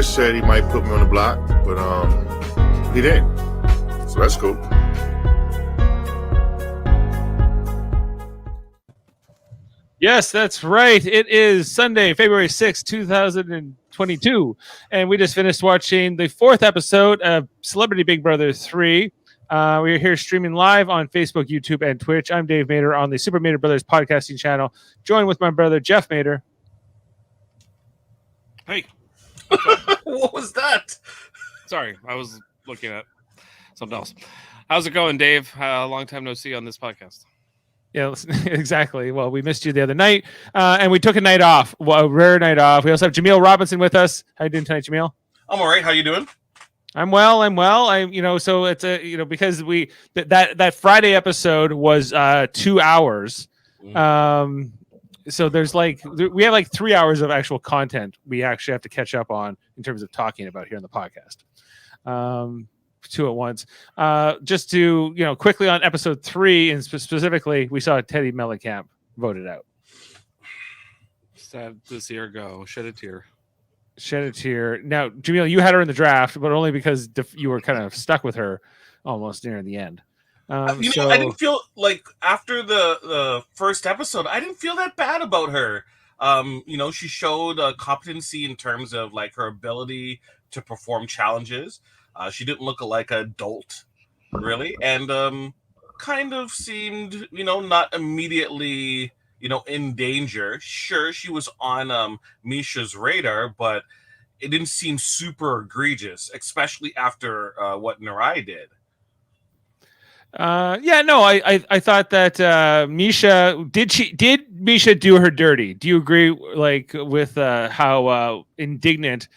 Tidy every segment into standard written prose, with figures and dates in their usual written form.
Chris said he might put me on the block, but he didn't. So that's cool. Yes, that's right. It is Sunday, February 6th, 2022. And we just finished watching the fourth episode of Celebrity Big Brother 3. We're here streaming live on Facebook, YouTube, and Twitch. I'm Dave Mader on the Super Mader Brothers podcasting channel, joined with my brother, Jeff Mader. Hey. What was that? Sorry, I was looking at something else. How's it going, Dave? Long time no see on this podcast. Yeah, exactly. Well, we missed you the other night, and we took a night off, a rare night off. We also have Jaemeel Robinson with us. How you doing tonight, Jaemeel? I'm all right. How you doing? I'm well. So it's because that Friday episode was 2 hours. So there's we have 3 hours of actual content we actually have to catch up on in terms of talking about here on the podcast. Two at once. Just to quickly on episode 3, and specifically, we saw Teddy Mellencamp voted out. Sad to see her go. Shed a tear. Now, Jaemeel, you had her in the draft, but only because you were kind of stuck with her almost near the end. I didn't feel like after the first episode, I didn't feel that bad about her. She showed competency in terms of her ability to perform challenges. She didn't look like an adult, really, and kind of seemed, not immediately, in danger. Sure, she was on Misha's radar, but it didn't seem super egregious, especially after what Narai did. I thought that Misha did Misha do her dirty? Do you agree with how indignant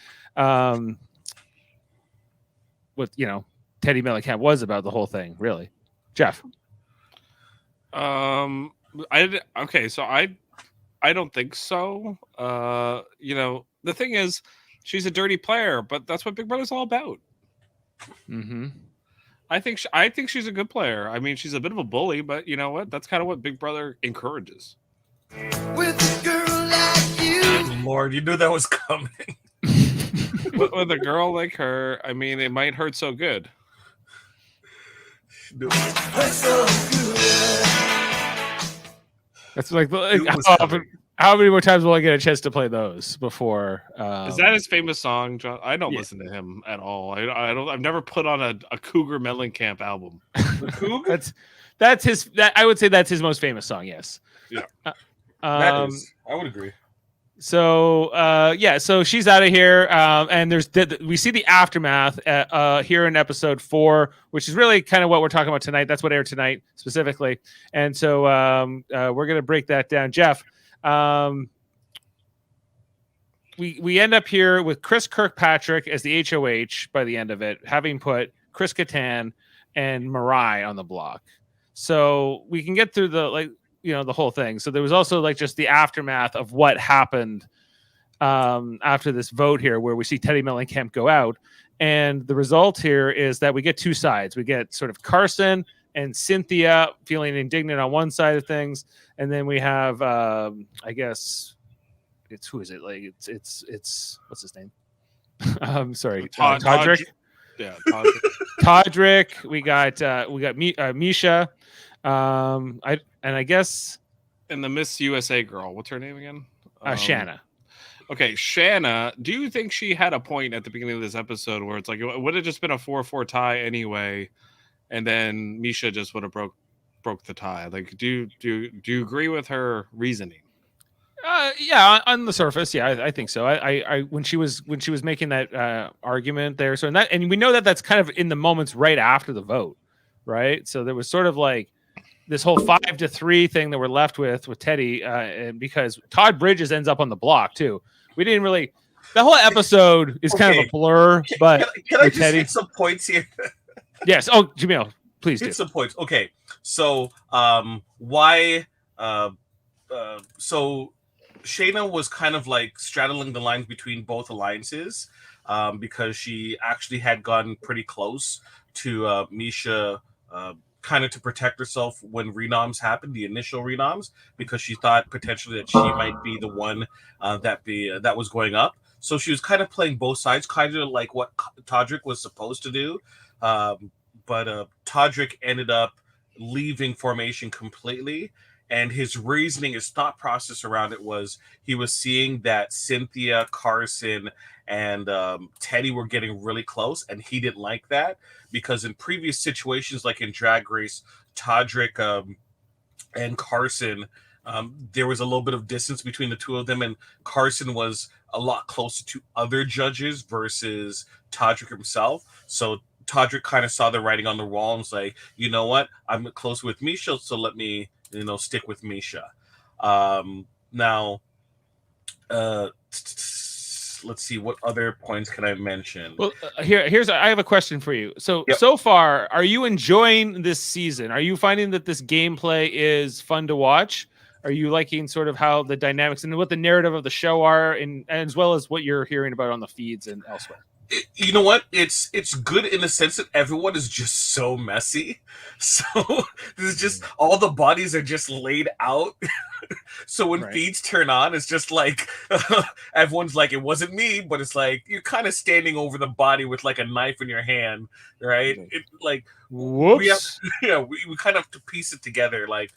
with Teddy Mellencamp was about the whole thing, really? Jeff? I don't think so. The thing is, she's a dirty player, but that's what Big Brother's all about. Mm-hmm. I think she's a good player. I mean, she's a bit of a bully, but you know what? That's kind of what Big Brother encourages. With a girl like you, oh, Lord, you knew that was coming. with a girl like her, I mean, it might hurt so good. That's how many more times will I get a chance to play those before? Is that his famous song, John? I don't listen to him at all. I've never put on a Cougar Mellencamp album. That's his. I would say that's his most famous song. Yes. Yeah. I would agree. So so she's out of here, and we see the aftermath here in episode 4, which is really kind of what we're talking about tonight. That's what aired tonight specifically, and so we're gonna break that down. Jeff, we end up here with Chris Kirkpatrick as the HOH by the end of it, having put Chris Kattan and Mirai on the block, so we can get through the the whole thing. So there was also just the aftermath of what happened after this vote here, where we see Teddy Mellencamp go out. And the result here is that we get two sides. We get sort of Carson and Cynthia feeling indignant on one side of things. And then we have, I guess who is it? It's what's his name? I'm sorry. Todrick. Yeah. Todrick. We got Misha. I guess, and the Miss USA girl, what's her name again? Shanna. Okay, Shanna. Do you think she had a point at the beginning of this episode where it's it would have just been a 4-4 tie anyway, and then Misha just would have broke the tie? Do you agree with her reasoning? Yeah, on the surface, yeah, I think so. I when she was making that argument there, and we know that that's kind of in the moments right after the vote, right? So there was sort of this whole 5-3 thing that we're left with Teddy, and because Todd Bridges ends up on the block too. We didn't really. The whole episode is kind of a blur. But can I just hit some points here? Yes. Oh, Jaemeel, please hit some points. Okay. So why? So Shayna was kind of straddling the lines between both alliances, because she actually had gotten pretty close to Misha. Kind of to protect herself when renoms happened, the initial renoms, because she thought potentially that she might be the one that was going up. So she was kind of playing both sides, kind of like what Todrick was supposed to do. But Todrick ended up leaving formation completely. And his reasoning, his thought process around it was he was seeing that Cynthia, Carson, and Teddy were getting really close, and he didn't like that because in previous situations, like in Drag Race, Todrick and Carson, there was a little bit of distance between the two of them, and Carson was a lot closer to other judges versus Todrick himself. So Todrick kind of saw the writing on the wall and was like, you know what, I'm close with Misha, so let me, stick with Misha. Now, let's see, what other points can I mention? Well, I have a question for you. So Yep. So far, are you enjoying this season? Are you finding that this gameplay is fun to watch? Are you liking sort of how the dynamics and what the narrative of the show are, and as well as what you're hearing about on the feeds and elsewhere? You know what? It's good in the sense that everyone is just so messy. So there's just all the bodies are just laid out. So when feeds turn on, it's just like everyone's like, it wasn't me, but it's like you're kind of standing over the body with like a knife in your hand, right? It, like, whoops. We kind of have to piece it together, like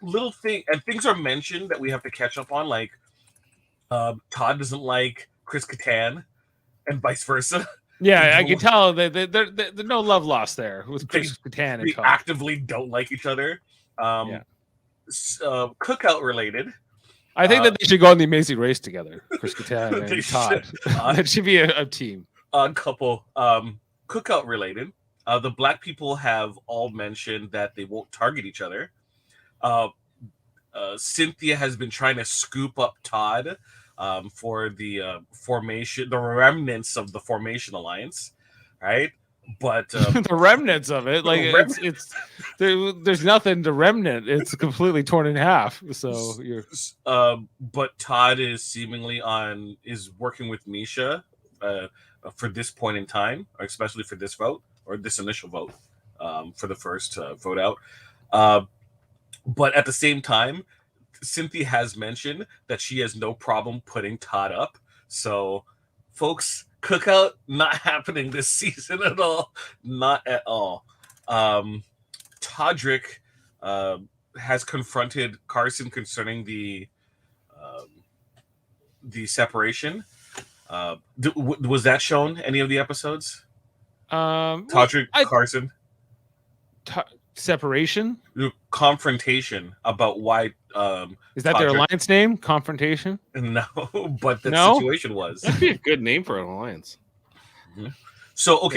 little things are mentioned that we have to catch up on, like Todd doesn't like Chris Kattan, and vice versa. Yeah, I can tell that there's no love lost there with Chris Kattan and They Todd. actively don't like each other. Cookout related. I think that they should go on the Amazing Race together, Chris Kattan and Todd. That should be a team. Couple. Cookout related. The black people have all mentioned that they won't target each other. Cynthia has been trying to scoop up Todd for the formation, the remnants of the Formation Alliance, right? But the remnants of it, like there's nothing to remnant. It's completely torn in half. So you're. But Todd is seemingly is working with Misha for this point in time, or especially for this vote or this initial vote for the first vote out. But at the same time, Cynthia has mentioned that she has no problem putting Todd up. So, folks, Cookout not happening this season at all. Not at all. Todrick has confronted Carson concerning the separation. Was that shown any of the episodes? Todrick, Carson. Separation? Confrontation about why is that Todrick, their alliance name? Confrontation? No, but the situation was. That'd be a good name for an alliance. Mm-hmm. So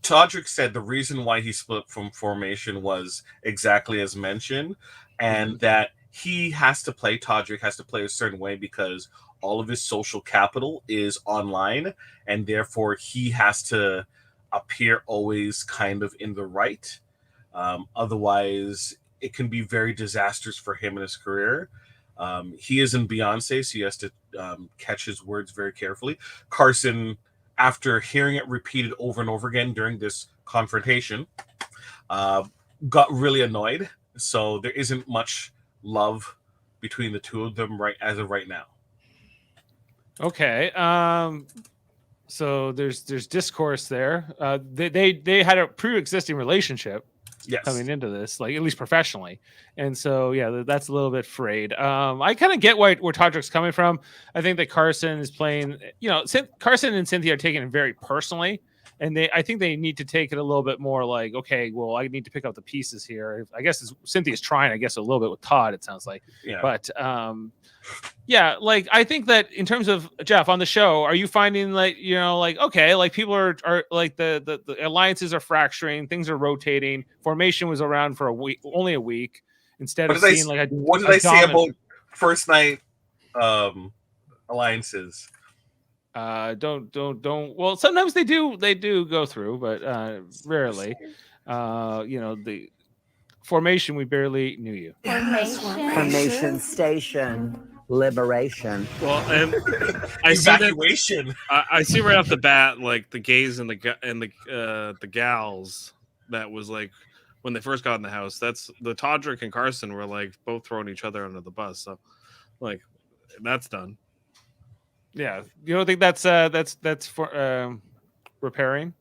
Todrick said the reason why he split from Formation was exactly as mentioned, and that Todrick has to play a certain way because all of his social capital is online, and therefore he has to appear always kind of in the right. Otherwise, it can be very disastrous for him in his career. He is in Beyonce, so he has to catch his words very carefully. Carson, after hearing it repeated over and over again during this confrontation, got really annoyed. So there isn't much love between the two of them as of right now. Okay. So there's discourse there. They had a pre-existing relationship. Yes. Coming into this, like at least professionally, and so that's a little bit frayed. I kind of get where Todrick's coming from. I think that Carson is playing. Carson and Cynthia are taking it very personally, and I think they need to take it a little bit more like, okay, well, I need to pick up the pieces here. I guess Cynthia's trying, a little bit with Todd. It sounds like, but like I think that in terms of Jeff on the show, are you finding like okay, like people are like the alliances are fracturing, things are rotating. Formation was around for only a week instead of seeing what did I say about first night alliances? Don't. Well, sometimes they do go through, but rarely. The Formation, we barely knew you. Formation Station. Liberation. Well, and I evacuation. I see right off the bat, like the gays and the gals. That was like when they first got in the house. That's the Todrick and Carson were like both throwing each other under the bus. So, like, that's done. Yeah, you don't think that's for repairing?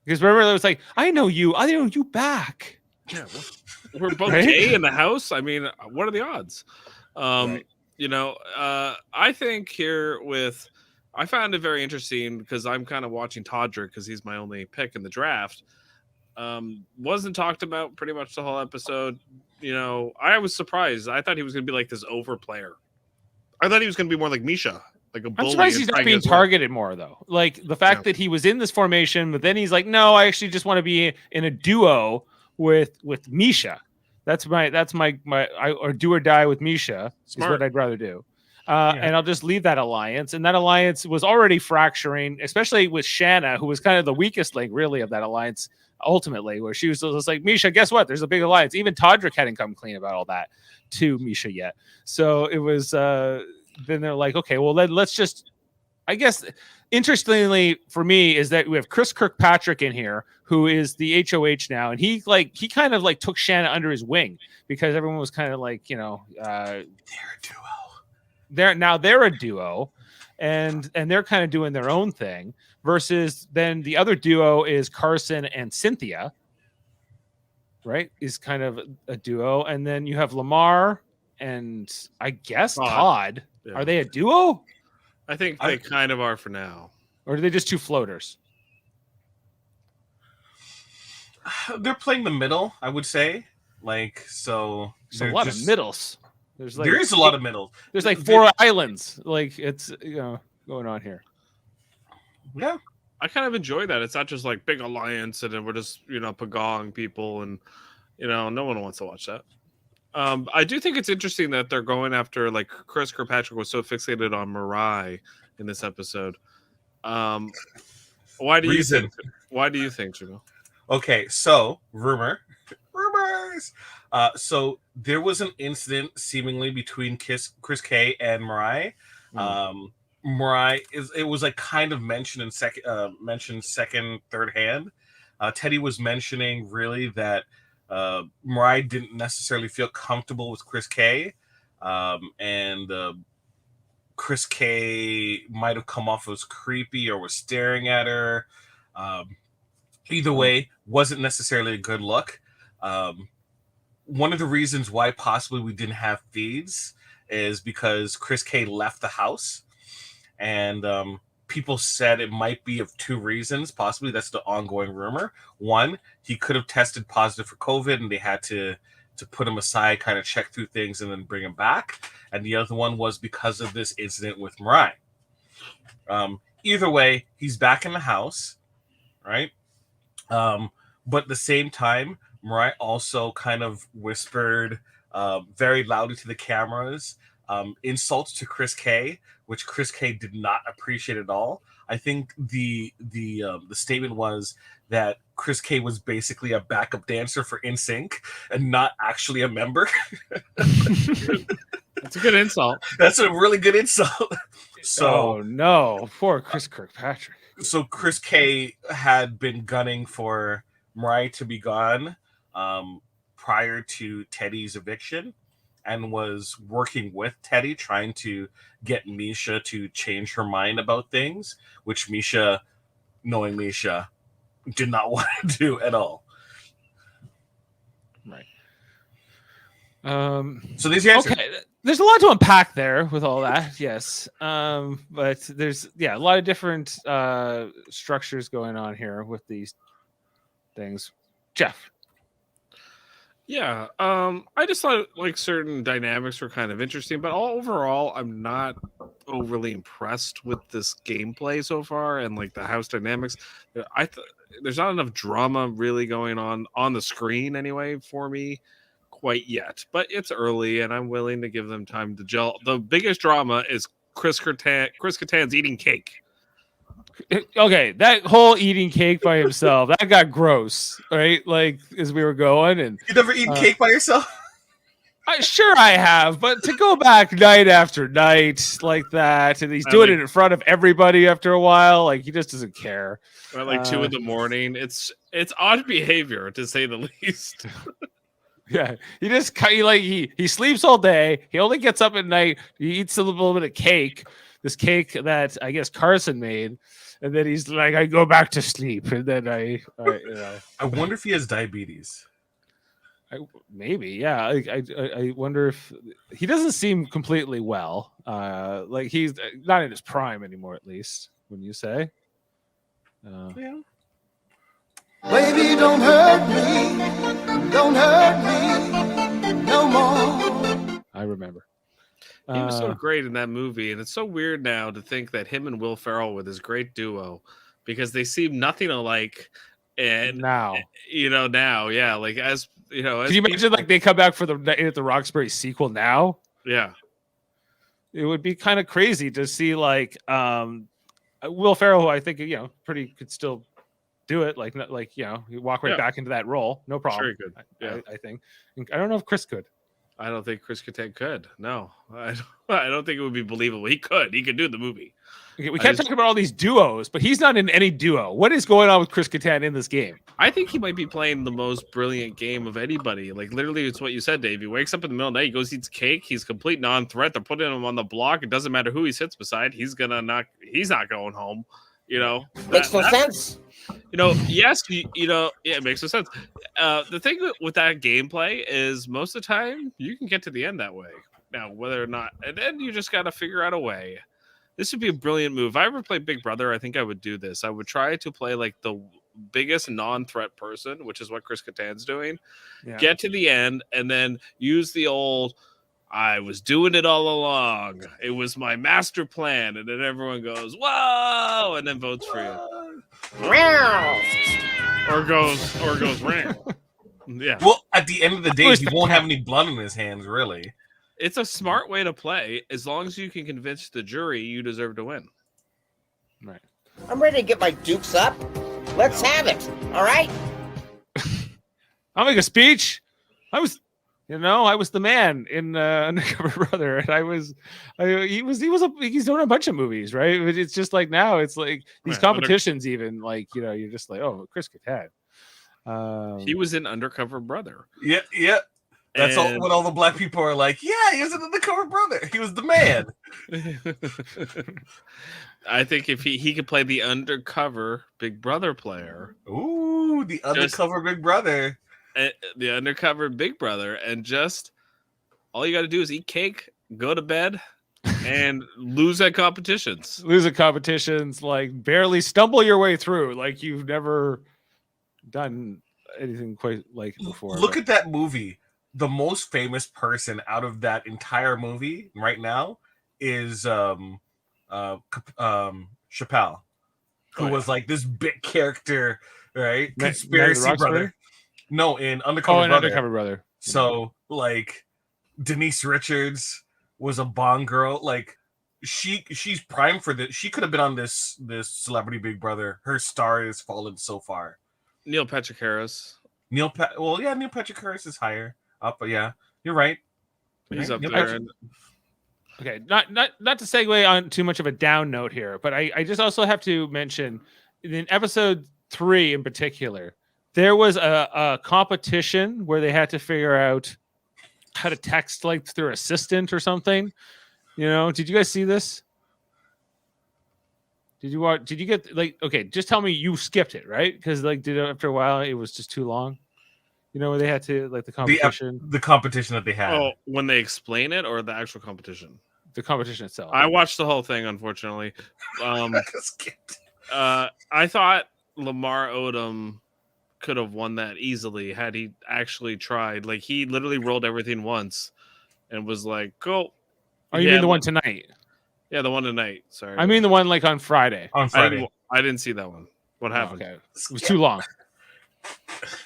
Because remember, it was like, I know you back. Yeah, we're both Right? gay in the house. I mean, what are the odds? Right. I think I found it very interesting because I'm kind of watching Todrick because he's my only pick in the draft. Wasn't talked about pretty much the whole episode. I was surprised. I thought he was going to be like this over player. I thought he was going to be more like Misha, like a bully. I'm surprised he's not being targeted more, though. Like the fact that he was in this formation, but then he's like, no, I actually just want to be in a duo with Misha. That's my or do or die with Misha is what I'd rather do. And I'll just leave that alliance. And that alliance was already fracturing, especially with Shanna, who was kind of the weakest link, really, of that alliance. Ultimately, where she was just like, Misha, guess what? There's a big alliance. Even Todrick hadn't come clean about all that to Misha yet. So it was then they're like, okay, well, let's just, I guess, interestingly for me is that we have Chris Kirkpatrick in here, who is the HOH now. And he kind of like took Shanna under his wing because everyone was kind of like, they're a duo. They're a duo. And they're kind of doing their own thing versus then the other duo is Carson and Cynthia, right? Is kind of a duo. And then you have Lamar and I guess Todd. Yeah. Are they a duo? I think they kind of are for now. Or are they just two floaters? They're playing the middle, I would say. So a lot of middles. There is a lot of middle. There's like 4 islands. Like it's going on here. Yeah. I kind of enjoy that. It's not just like big alliance and then we're just, pagong people and no one wants to watch that. I do think it's interesting that they're going after like Chris Kirkpatrick was so fixated on Mirai in this episode. Why do you think, Jamil? Okay, so rumors. So there was an incident seemingly between Chris K and Mirai. Mirai it was like kind of mentioned second, third hand. Teddy was mentioning really that Mirai didn't necessarily feel comfortable with Chris K, and Chris K might have come off as creepy or was staring at her. Either way, wasn't necessarily a good look. One of the reasons why possibly we didn't have feeds is because Chris K left the house, and people said it might be of 2 reasons. Possibly that's the ongoing rumor. One, he could have tested positive for COVID, and they had to put him aside, kind of check through things, and then bring him back. And the other one was because of this incident with Mirai. Either way, he's back in the house, right? But at the same time, Mirai also kind of whispered very loudly to the cameras insults to Chris K, which Chris K did not appreciate at all. I think the statement was that Chris K was basically a backup dancer for NSYNC and not actually a member. That's a good insult. That's a really good insult. So, oh no, poor Chris Kirkpatrick. So Chris K had been gunning for Mirai to be gone prior to Teddy's eviction, and was working with Teddy, trying to get Misha to change her mind about things, which Misha, knowing Misha, did not want to do at all. Right. So these answers. Okay. There's a lot to unpack there with all that, yes. But there's a lot of different structures going on here with these things. Jeff. Yeah, I just thought like certain dynamics were kind of interesting, but overall, I'm not overly impressed with this gameplay so far and like the house dynamics. There's not enough drama really going on the screen anyway for me quite yet, but it's early and I'm willing to give them time to gel. The biggest drama is Chris Kattan's eating cake. Okay, that whole eating cake by himself, that got gross, right? Like as we were going, and you never eaten cake by yourself? Sure I have, but to go back night after night like that, and he's doing it in front of everybody after a while, like he just doesn't care. At like 2 a.m, it's odd behavior to say the least. Yeah, he sleeps all day. He only gets up at night. He eats a little bit of cake. this cake that I guess Carson made, and then he's like, I go back to sleep, and then I wonder if he has diabetes. Maybe, yeah. I wonder if he doesn't seem completely well. Like he's not in his prime anymore, at least. Wouldn't you say? Yeah. Baby, don't hurt me no more. I remember. He was so great in that movie, and it's so weird now to think that him and Will Ferrell were this great duo because they seem nothing alike. And now, yeah, like as you know, can you imagine like they come back for the Roxbury sequel now? Yeah, it would be kind of crazy to see like Will Ferrell, who I think pretty could still do it, like you walk right back into that role, no problem. Sure he could. Yeah, I think. I don't know if Chris could. I don't think Chris Kattan could. No, I don't think it would be believable. He could do the movie. Okay, we kept talking about all these duos, but he's not in any duo. What is going on with Chris Kattan in this game? I think he might be playing the most brilliant game of anybody. Like literally, it's what you said, Dave. He wakes up in the middle of the night, he goes eats cake. He's complete non-threat. They're putting him on the block. It doesn't matter who he sits beside. He's not going home. Makes no sense. Yes, it makes no sense. The thing with that gameplay is most of the time you can get to the end that way. Now, whether or not, and then you just got to figure out a way. This would be a brilliant move. If I ever played Big Brother, I think I would do this. I would try to play like the biggest non-threat person, which is what Chris Kattan's doing. Yeah. Get to the end and then use the old, I was doing it all along. It was my master plan. And then everyone goes, whoa, and then votes for you. Or goes, ram. Yeah. Well, at the end of the day, he won't have any blood in his hands, really. It's a smart way to play. As long as you can convince the jury you deserve to win. Right. I'm ready to get my dukes up. Let's have it. All right. I'll make a speech. I was the man in Undercover Brother, and he's doing a bunch of movies, right? It's just like now, it's like these competitions, even like you're just like, oh, Chris Kattan. He was in Undercover Brother. Yeah. That's what all the black people are like. Yeah, he was an Undercover Brother. He was the man. I think if he could play the undercover Big Brother player. Ooh, the undercover Big Brother. The undercover Big Brother, and just all you got to do is eat cake, go to bed, and lose at competitions. Like barely stumble your way through, like you've never done anything quite like it before. Look at that movie. The most famous person out of that entire movie right now is Chappelle, who was like this big character, right? Conspiracy brother. No, in Undercover Brother. So like Denise Richards was a Bond girl. Like she's primed for this. She could have been on this Celebrity Big Brother. Her star has fallen so far. Neil Patrick Harris. Neil Patrick Harris is higher up, but yeah, you're right. He's up there. Okay, not to segue on too much of a down note here, but I just also have to mention in episode 3 in particular, there was a competition where they had to figure out how to text like their assistant or something. Did you guys see this? Did you get like, okay, just tell me you skipped it, right? Because like after a while it was just too long. Where they had to like the competition. The competition that they had. Oh, when they explain it or the actual competition? The competition itself. I watched the whole thing, unfortunately. I thought Lamar Odom could have won that easily had he actually tried. Like he literally rolled everything once and was like, "Go." Oh, you mean the one tonight? Yeah, the one tonight. Sorry. I mean the one like on Friday. On Friday. I didn't see that one. What happened? Okay. It was too long.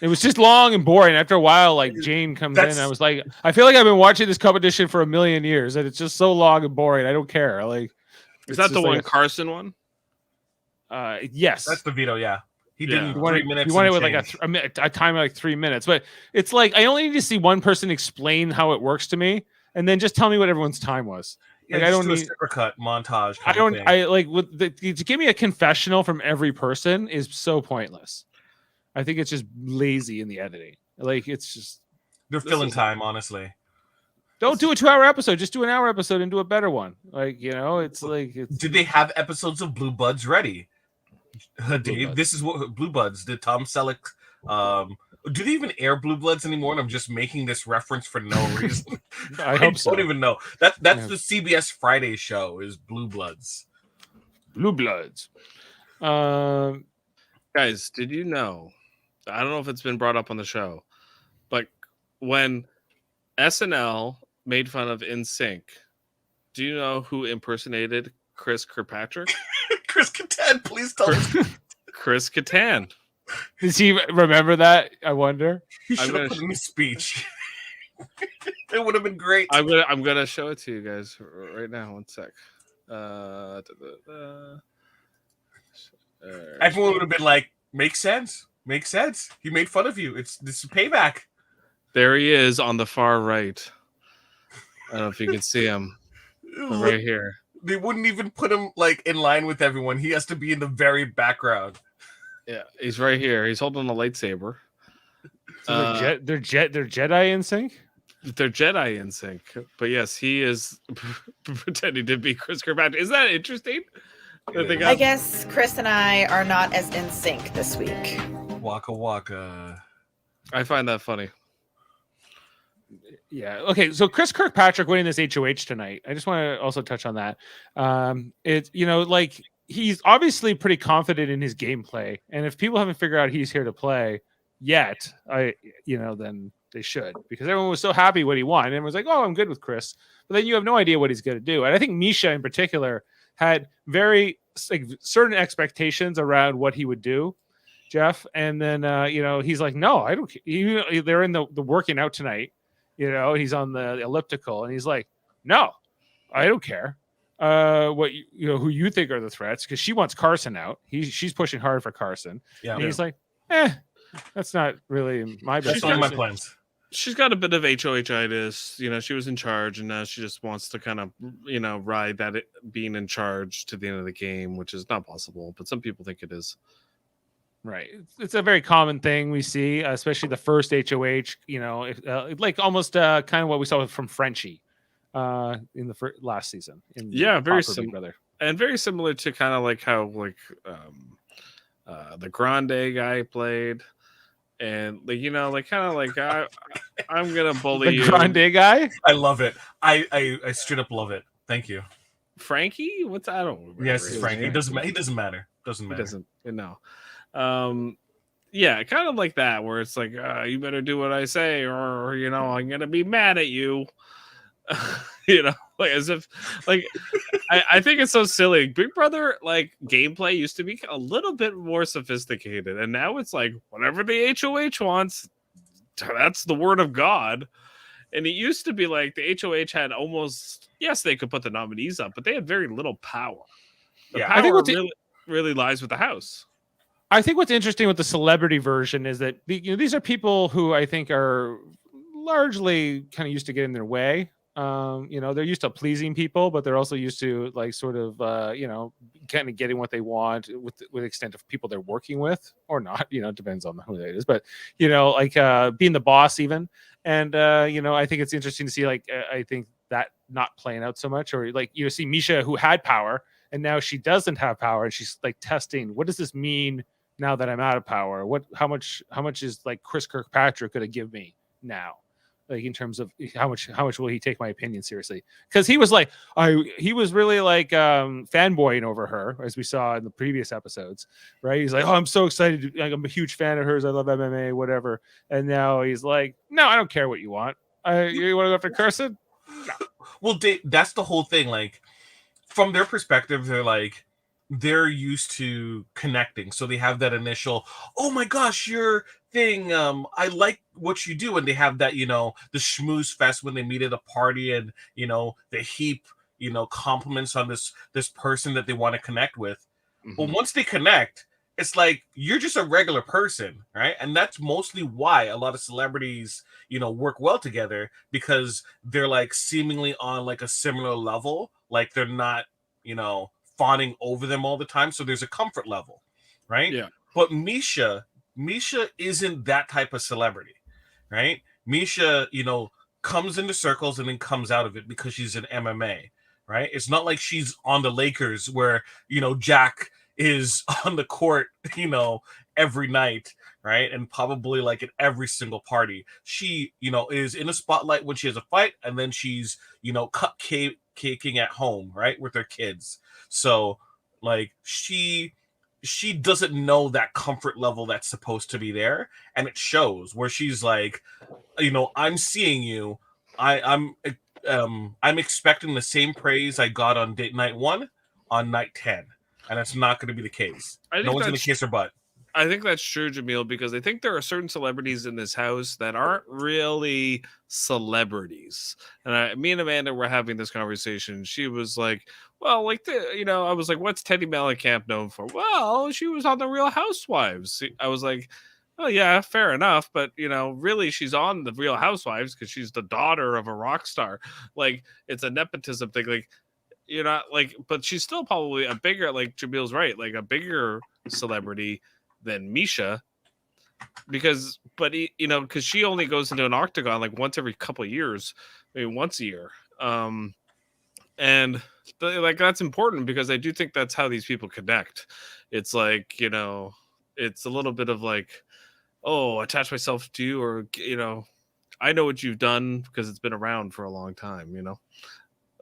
It was just long and boring. After a while, like Jane comes in, and I was like, I feel like I've been watching this competition for a million years, and it's just so long and boring. I don't care. Like, is that the one Carson won? Yes, that's the veto. Yeah, he did 3 minutes. He won it with like a time of like 3 minutes, but it's like I only need to see one person explain how it works to me, and then just tell me what everyone's time was. Like I don't need a supercut montage. To give me a confessional from every person is so pointless. I think it's just lazy in the editing. Like it's just they're filling time, honestly. Don't do a 2-hour episode. Just do an hour episode and do a better one. Like, you know, it's like it's Did they have episodes of Blue Buds ready? Dave, Blue Buds. this is what Blue Buds did. Tom Selleck. Do they even air Blue Bloods anymore? And I'm just making this reference for no reason. I hope so. don't even know. That's the CBS Friday show is Blue Bloods. Blue Bloods. Guys, did you know? I don't know if it's been brought up on the show, but when SNL made fun of NSYNC, do you know who impersonated Chris Kirkpatrick? Chris Kattan, please tell us. Chris Kattan. Does he remember that? I wonder. He should have put in his speech. It would have been great. I'm gonna show it to you guys right now. One sec. Everyone would have been like, "Makes sense. Makes sense. He made fun of you. This is payback." There he is on the far right. I don't know if you can see him. Right here. They wouldn't even put him like in line with everyone. He has to be in the very background. Yeah, he's right here. He's holding a lightsaber. So they're Jedi in sync. They're Jedi in sync. But yes, he is pretending to be Chris Kirkpatrick. Is that interesting? I guess Chris and I are not as in sync this week. Waka waka. I find that funny. Yeah. Okay. So Chris Kirkpatrick winning this HOH tonight. I just want to also touch on that. It's like he's obviously pretty confident in his gameplay, and if people haven't figured out he's here to play yet, then they should, because everyone was so happy when he won and was like, "Oh, I'm good with Chris," but then you have no idea what he's going to do. And I think Misha in particular had very certain expectations around what he would do, Jeff, and then he's like, "No, I don't." They're in the working out tonight. He's on the elliptical and he's like, "No, I don't care what who you think are the threats," because she wants Carson out. She's pushing hard for Carson. Yeah, and he's like, that's not really my best. That's not my plans. She's got a bit of HOH-itis. She was in charge, and now she just wants to kind of, ride that being in charge to the end of the game, which is not possible, but some people think it is. Right. It's a very common thing we see, especially the first HOH, like almost kind of what we saw from Frenchie in the last season. Very similar. And very similar to kind of like how the Grande guy played. And I'm going to bully you. The Grande guy? I love it. I straight up love it. Thank you. Frankie? What's I don't remember. Yes, it's Frankie. He doesn't matter. Doesn't matter. No. Yeah, kind of like that, where it's like, you better do what I say, or I'm gonna be mad at you. As if, I think it's so silly. Big Brother, gameplay used to be a little bit more sophisticated, and now it's like whatever the HOH wants, that's the word of God. And it used to be like the HOH had almost, yes, they could put the nominees up, but they had very little power. The power I think really lies with the house. I think what's interesting with the celebrity version is that these are people who I think are largely kind of used to getting their way. They're used to pleasing people, but they're also used to kind of getting what they want with the extent of people they're working with or not. Depends on who that is, but being the boss even. And I think it's interesting to see I think that not playing out so much, or see Misha, who had power and now she doesn't have power, and she's testing, what does this mean now that I'm out of power? How much is Chris Kirkpatrick going to give me now? In terms of how much will he take my opinion seriously? Because he was he was really fanboying over her, as we saw in the previous episodes, right? He's like, "Oh, I'm so excited! I'm a huge fan of hers. I love MMA, whatever." And now he's like, "No, I don't care what you want. You want to go after Carson?" No. Well, that's the whole thing. From their perspective, they're used to connecting, so they have that initial, "Oh my gosh, your thing, I like what you do," and they have that the schmooze fest when they meet at a party, and they heap compliments on this person that they want to connect with. Mm-hmm. But once they connect, it's you're just a regular person, right? And that's mostly why a lot of celebrities work well together, because they're seemingly on a similar level. They're not fawning over them all the time, so there's a comfort level, right? Yeah. But Misha isn't that type of celebrity, right? Misha, comes into circles and then comes out of it because she's in MMA, right? It's not like she's on the Lakers where, Jack is on the court, every night, right? And probably like at every single party. She, is in a spotlight when she has a fight, and then she's, cupcaking at home, right? With her kids. So like she doesn't know that comfort level that's supposed to be there. And it shows where she's like, I'm seeing you. I'm expecting the same praise I got on date night 1 on night 10. And that's not going to be the case. No one's going to kiss her butt. I think that's true, Jaemeel, because I think there are certain celebrities in this house that aren't really celebrities. And me and Amanda were having this conversation. She was like, well, I was like, what's Teddy Mellencamp known for? Well, she was on The Real Housewives. I was like, oh, yeah, fair enough. But, really, she's on The Real Housewives because she's the daughter of a rock star. Like, it's a nepotism thing. Like, you're not like, but she's still probably a bigger, like Jameel's right, like a bigger celebrity than Misha, because she only goes into an octagon like once every couple of years, maybe once a year. And that's important because I do think that's how these people connect. It's like, it's a little bit of like, oh, attach myself to you, or, I know what you've done because it's been around for a long time,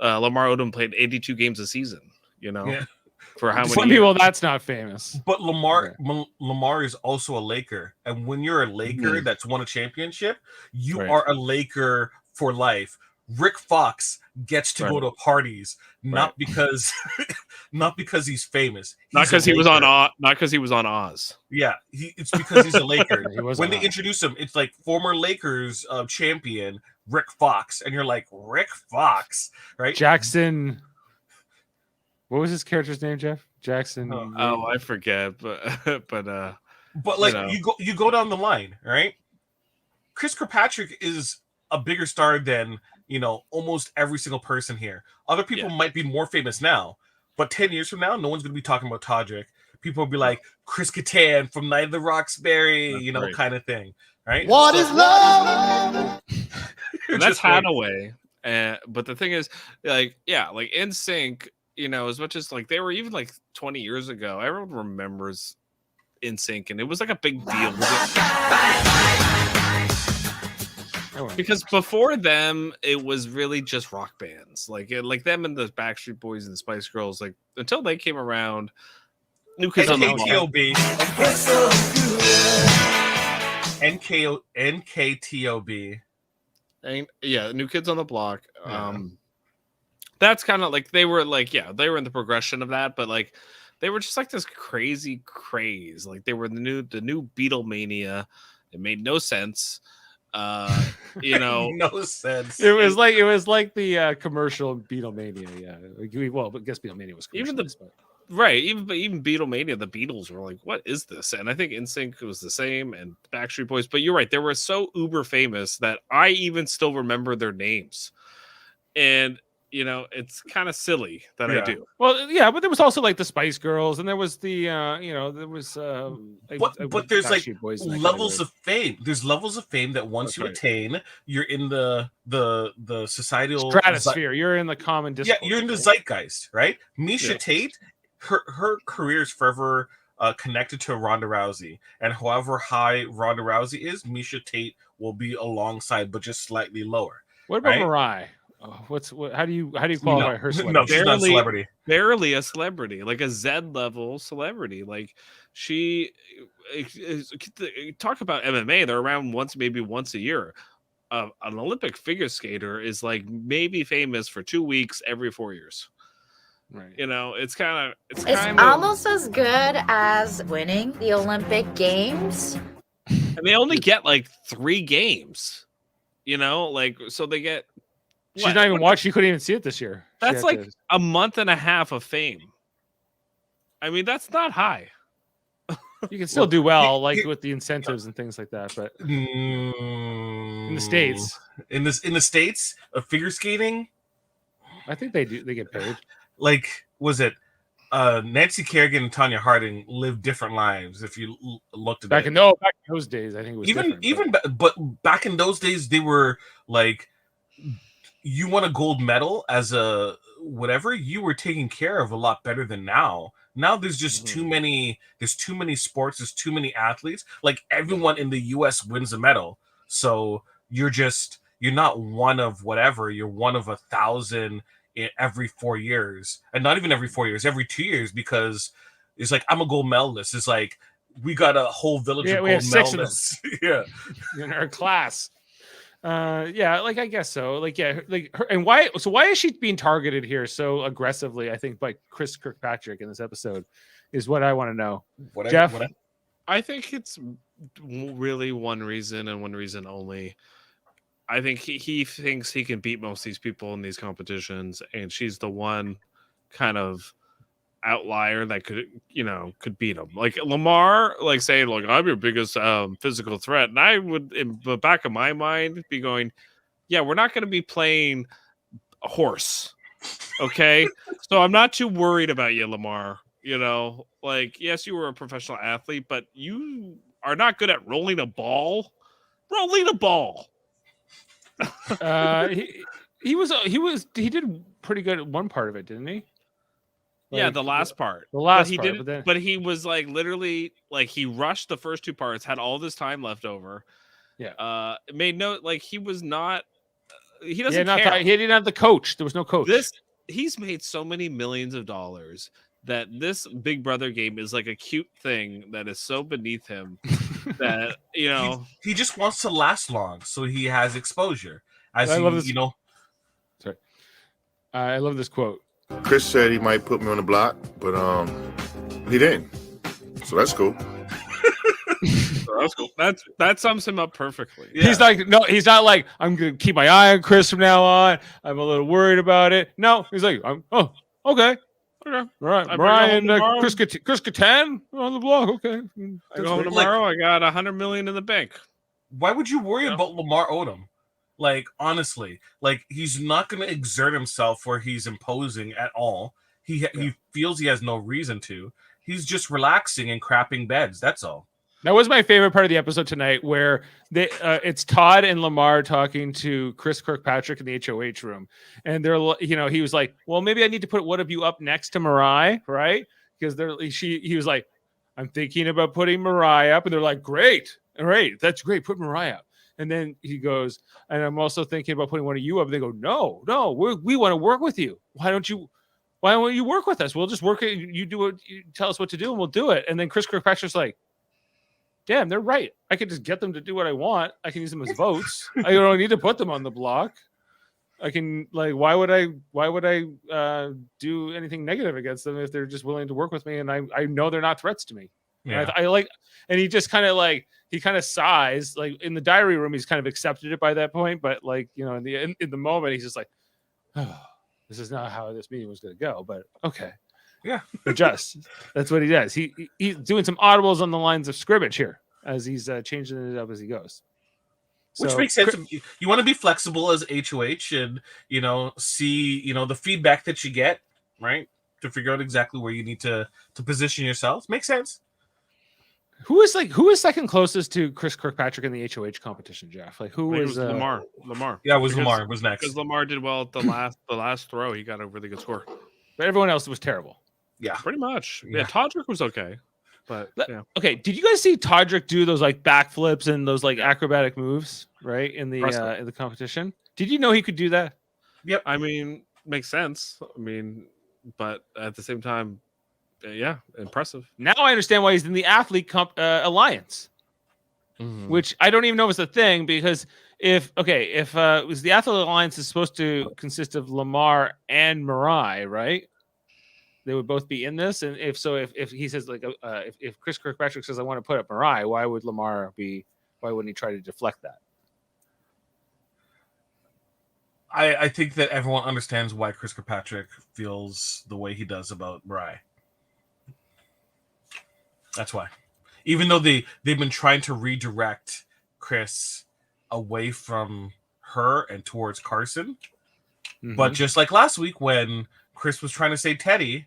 Lamar Odom played 82 games a season, for how many Some people that's not famous. But Lamar is also a Laker. And when you're a Laker that's won a championship, you are a Laker for life. Rick Fox gets to go to parties, not because he's famous. Not because he was on Oz. Yeah, it's because he's a Laker. When they introduce him, it's like former Lakers champion Rick Fox, and you're like, Rick Fox, right? Jackson. What was his character's name, Jeff? Jackson. Oh, I forget, but like you go down the line, right? Chris Kirkpatrick is a bigger star than almost every single person here. Other people might be more famous now, but 10 years from now, no one's going to be talking about Todrick. People will be like Chris Kattan from Night of the Roxbury, kind of thing, right? What is love? That's Hadaway. But the thing is, like NSYNC, as much as like they were even like 20 years ago, everyone remembers NSYNC, and it was like a big deal. Because before them, it was really just rock bands, like them and the Backstreet Boys and the Spice Girls. Like until they came around, New Kids on the Block, NKTOB, and New Kids on the Block. That's kind of like they were in the progression of that, but like they were just like this crazy craze. Like they were the new Beatlemania. It made no sense. No sense. It was like the commercial Beatlemania. Yeah. Well, I guess Beatlemania was even Beatlemania. The Beatles were like, "What is this?" And I think NSYNC was the same, and Backstreet Boys. But you're right; they were so uber famous that I even still remember their names. And it's kind of silly that I do. Well, yeah, but there was also like the Spice Girls, and there was the but there's like levels of fame. There's levels of fame that once you attain, you're in the societal stratosphere. You're in the common discourse. Yeah, you're in the zeitgeist, right? Misha Tate, her career is forever connected to Ronda Rousey, and however high Ronda Rousey is, Misha Tate will be alongside, but just slightly lower. What about Mariah? How do you qualify her celebrity? No, she's not a celebrity. Barely a celebrity, like a Z level celebrity. Like she talk about MMA, they're around maybe once a year. An Olympic figure skater is like maybe famous for 2 weeks every 4 years. Right. It's almost as good as winning the Olympic Games. And they only get like 3 games. So they get. She's not even watched. She couldn't even see it this year. That's like a month and a half of fame. I mean, that's not high. You can still do well, like with the incentives and things like that. But in the States, in the States of figure skating, I think they do. They get paid. Like, was it Nancy Kerrigan and Tonya Harding lived different lives? If you looked at back in those days, I think it was but back in those days, they were like. you won a gold medal as a whatever, you were taken care of a lot better than now. Now there's just too many sports, there's too many athletes. Like everyone in the US wins a medal. So you're not one of whatever, you're one of 1,000 in every 4 years. And not even every 4 years, every 2 years, because it's like I'm a gold medalist. It's like we got a whole village of we have gold 6 of them. medalists. Yeah. In our class. Yeah, like I guess so. Like, yeah, like her, and why is she being targeted here so aggressively? I think by Chris Kirkpatrick in this episode is what I want to know. Jeff? I think it's really one reason and one reason only. I think he thinks he can beat most of these people in these competitions, and she's the one kind of outlier that could beat him. Like Lamar, like saying, "Look, I'm your biggest physical threat," and I would, in the back of my mind, be going, "Yeah, we're not going to be playing a horse, okay? So I'm not too worried about you, Lamar. Like, yes, you were a professional athlete, but you are not good at rolling a ball. Rolling a ball." He did pretty good at one part of it, didn't he? Yeah, the last part. But he was like literally like he rushed the first 2 parts, had all this time left over. Yeah. Made no, like he was not. He doesn't care. He didn't have the coach. There was no coach. He's made so many millions of dollars that this Big Brother game is like a cute thing that is so beneath him that he just wants to last long, so he has exposure. I love this quote. Chris said he might put me on the block, but he didn't. So that's cool. That's cool. That sums him up perfectly. Yeah. He's like, no, he's not like, I'm gonna keep my eye on Chris from now on. I'm a little worried about it. No, he's like, okay. Okay. All right. Brian, Chris Kattan on the block. Okay. I go home tomorrow. I got $100 million in the bank. Why would you worry about Lamar Odom? Like, honestly, like he's not going to exert himself where he's imposing at all. He feels he has no reason to. He's just relaxing and crapping beds. That's all. That was my favorite part of the episode tonight, where it's Todd and Lamar talking to Chris Kirkpatrick in the HOH room, and they're, he was like, "Well, maybe I need to put one of you up next to Mariah, right?" Because he was like, "I'm thinking about putting Mariah up," and they're like, "Great, that's great, put Mariah up." And then he goes, "And I'm also thinking about putting one of you up." And they go, "No, we want to work with you. Why don't you work with us? We'll just work it. You do what you tell us what to do, and we'll do it." And then Chris Kirkpatrick's like, "Damn, they're right. I can just get them to do what I want. I can use them as votes. I don't need to put them on the block. I can, like, why would I do anything negative against them if they're just willing to work with me? And I know they're not threats to me." Yeah. And he just kind of sighs, like in the diary room, he's kind of accepted it by that point. But like, in the moment, he's just like, "Oh, this is not how this meeting was going to go, but okay." Yeah. Adjust. That's what he does. He's doing some audibles on the lines of scrimmage here as he's changing it up as he goes. Which makes sense. You want to be flexible as HOH and, see, the feedback that you get, right? To figure out exactly where you need to position yourself. Makes sense. Who is second closest to Chris Kirkpatrick in the HOH competition, Jeff? Like, who was Lamar? Yeah, Lamar. It was next. Because Lamar did well at the last throw. He got a really good score. But everyone else was terrible. Yeah, pretty much. Yeah, Todrick was okay. But yeah. Okay, did you guys see Todrick do those like backflips and those like acrobatic moves, right? In the competition? Did you know he could do that? Yep. I mean, makes sense. But at the same time, yeah, impressive. Now I understand why he's in the athlete alliance, which I don't even know is a thing, because if it was the athlete alliance is supposed to consist of Lamar and Mariah, right? They would both be in this, and if he says like if Chris Kirkpatrick says I want to put up Mariah, why would Lamar be? Why wouldn't he try to deflect that? I think that everyone understands why Chris Kirkpatrick feels the way he does about Mariah. That's why. Even though they've been trying to redirect Chris away from her and towards Carson. But just like last week when Chris was trying to say Teddy,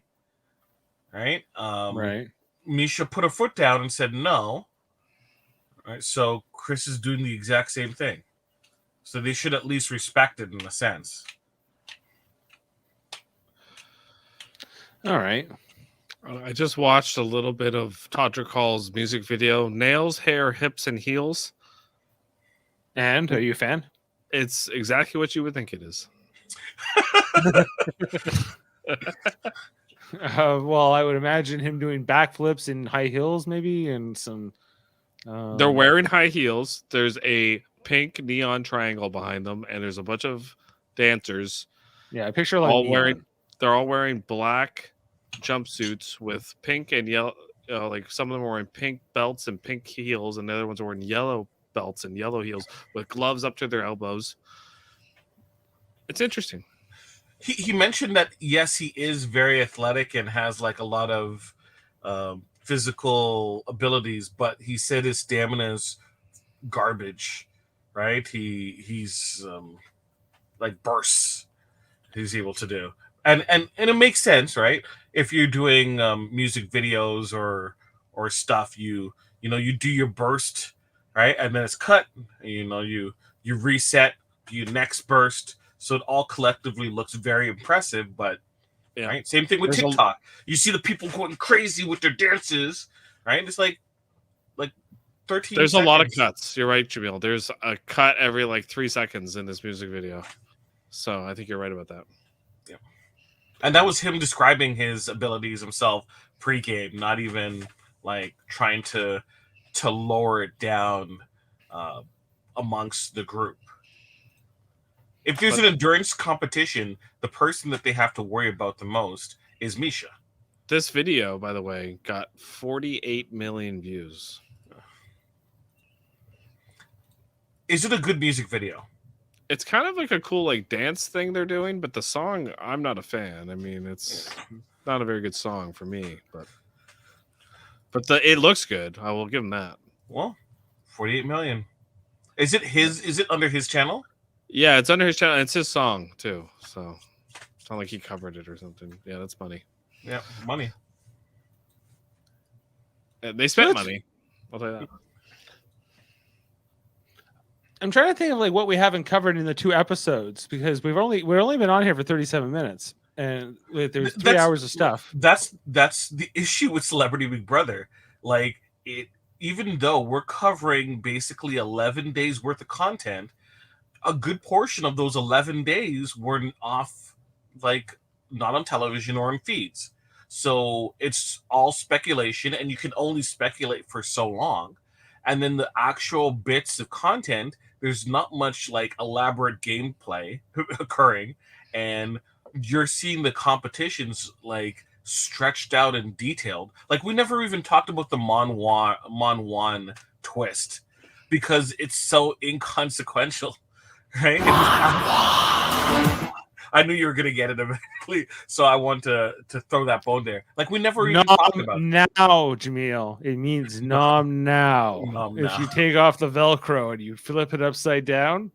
right? Right. Misha put her foot down and said no. Right. So Chris is doing the exact same thing. So they should at least respect it in a sense. All right. I just watched a little bit of Todrick Hall's music video, Nails, Hair, Hips, and Heels. And are you a fan? It's exactly what you would think it is. Well, I would imagine him doing backflips in high heels, maybe, and some. They're wearing high heels. There's a pink neon triangle behind them, and there's a bunch of dancers. Yeah, I picture like all neon. wearing. They're all wearing black jumpsuits with pink and yellow. Like some of them are wearing pink belts and pink heels, and the other ones are wearing yellow belts and yellow heels with gloves up to their elbows. It's interesting. He mentioned that yes, he is very athletic and has like a lot of physical abilities, but he said his stamina is garbage, right? He's like bursts he's able to do, and it makes sense, right? If you're doing music videos or stuff, you do your burst, right, and then it's cut. You reset, you next burst. So it all collectively looks very impressive, but right, same thing with TikTok. You see the people going crazy with their dances, right? It's like 13. There's seconds. a lot of cuts. You're right, Jaemeel. There's a cut every like 3 seconds in this music video. So I think you're right about that. Yeah, and that was him describing his abilities himself pre-game, not even like trying to lower it down amongst the group. If there's an endurance competition, the person that they have to worry about the most is Misha. This video, by the way, got 48 million views. Is it a good music video? It's kind of like a cool like dance thing they're doing, but the song, I'm not a fan. I mean, it's not a very good song for me, but it looks good. I will give him that. Well, 48 million. Is it under his channel? Yeah, it's under his channel. It's his song too, so it's not like he covered it or something. Yeah, that's money. Yeah, money. They spent money. I'll tell you that. I'm trying to think of like what we haven't covered in the 2 episodes because we've only been on here for 37 minutes and there's 3 hours of stuff. That's the issue with Celebrity Big Brother. Like it, even though we're covering basically 11 days worth of content, a good portion of those 11 days were off, like not on television or in feeds. So it's all speculation, and you can only speculate for so long. And then the actual bits of content, there's not much like elaborate gameplay occurring, and you're seeing the competitions like stretched out and detailed. Like we never even talked about the Mon Wan twist because it's so inconsequential. Right? I knew you were gonna get it eventually, so I want to throw that bone there. Like we never even talked about now, Jaemeel. It means nom now. If you take off the Velcro and you flip it upside down,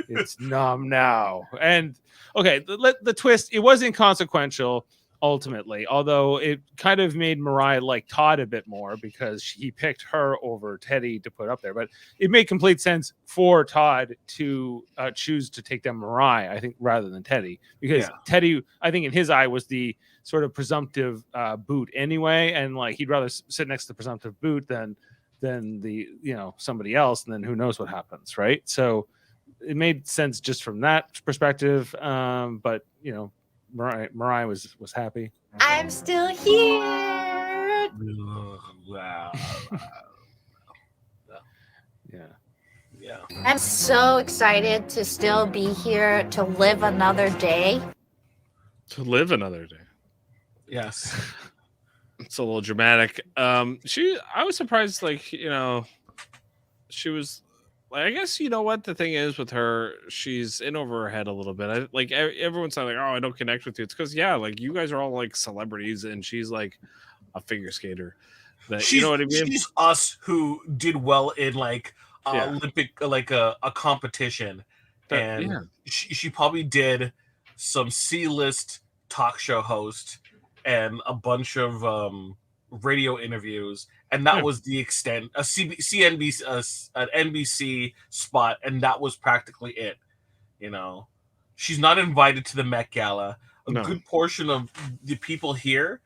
it's nom now. And okay, the twist. It was inconsequential ultimately, although it kind of made Mariah like Todd a bit more because he picked her over Teddy to put up there. But it made complete sense for Todd to choose to take down Mariah, I think, rather than Teddy, because Teddy, I think in his eye, was the sort of presumptive boot anyway, and like he'd rather sit next to the presumptive boot than the somebody else, and then who knows what happens, right? So it made sense just from that perspective, but Mariah was happy. I'm still here. Yeah. I'm so excited to still be here to live another day. To live another day. Yes. It's a little dramatic. I was surprised, like, she was like, I guess what the thing is with her, she's in over her head a little bit. Everyone's like, oh, I don't connect with you. It's because like you guys are all like celebrities, and she's like a figure skater. You know what I mean? She's us who did well in like Olympic, like a competition, and she probably did some C-list talk show host and a bunch of radio interviews, and that was the extent. A CNBC, an NBC spot, and that was practically it. You know, she's not invited to the Met Gala. A good portion of the people here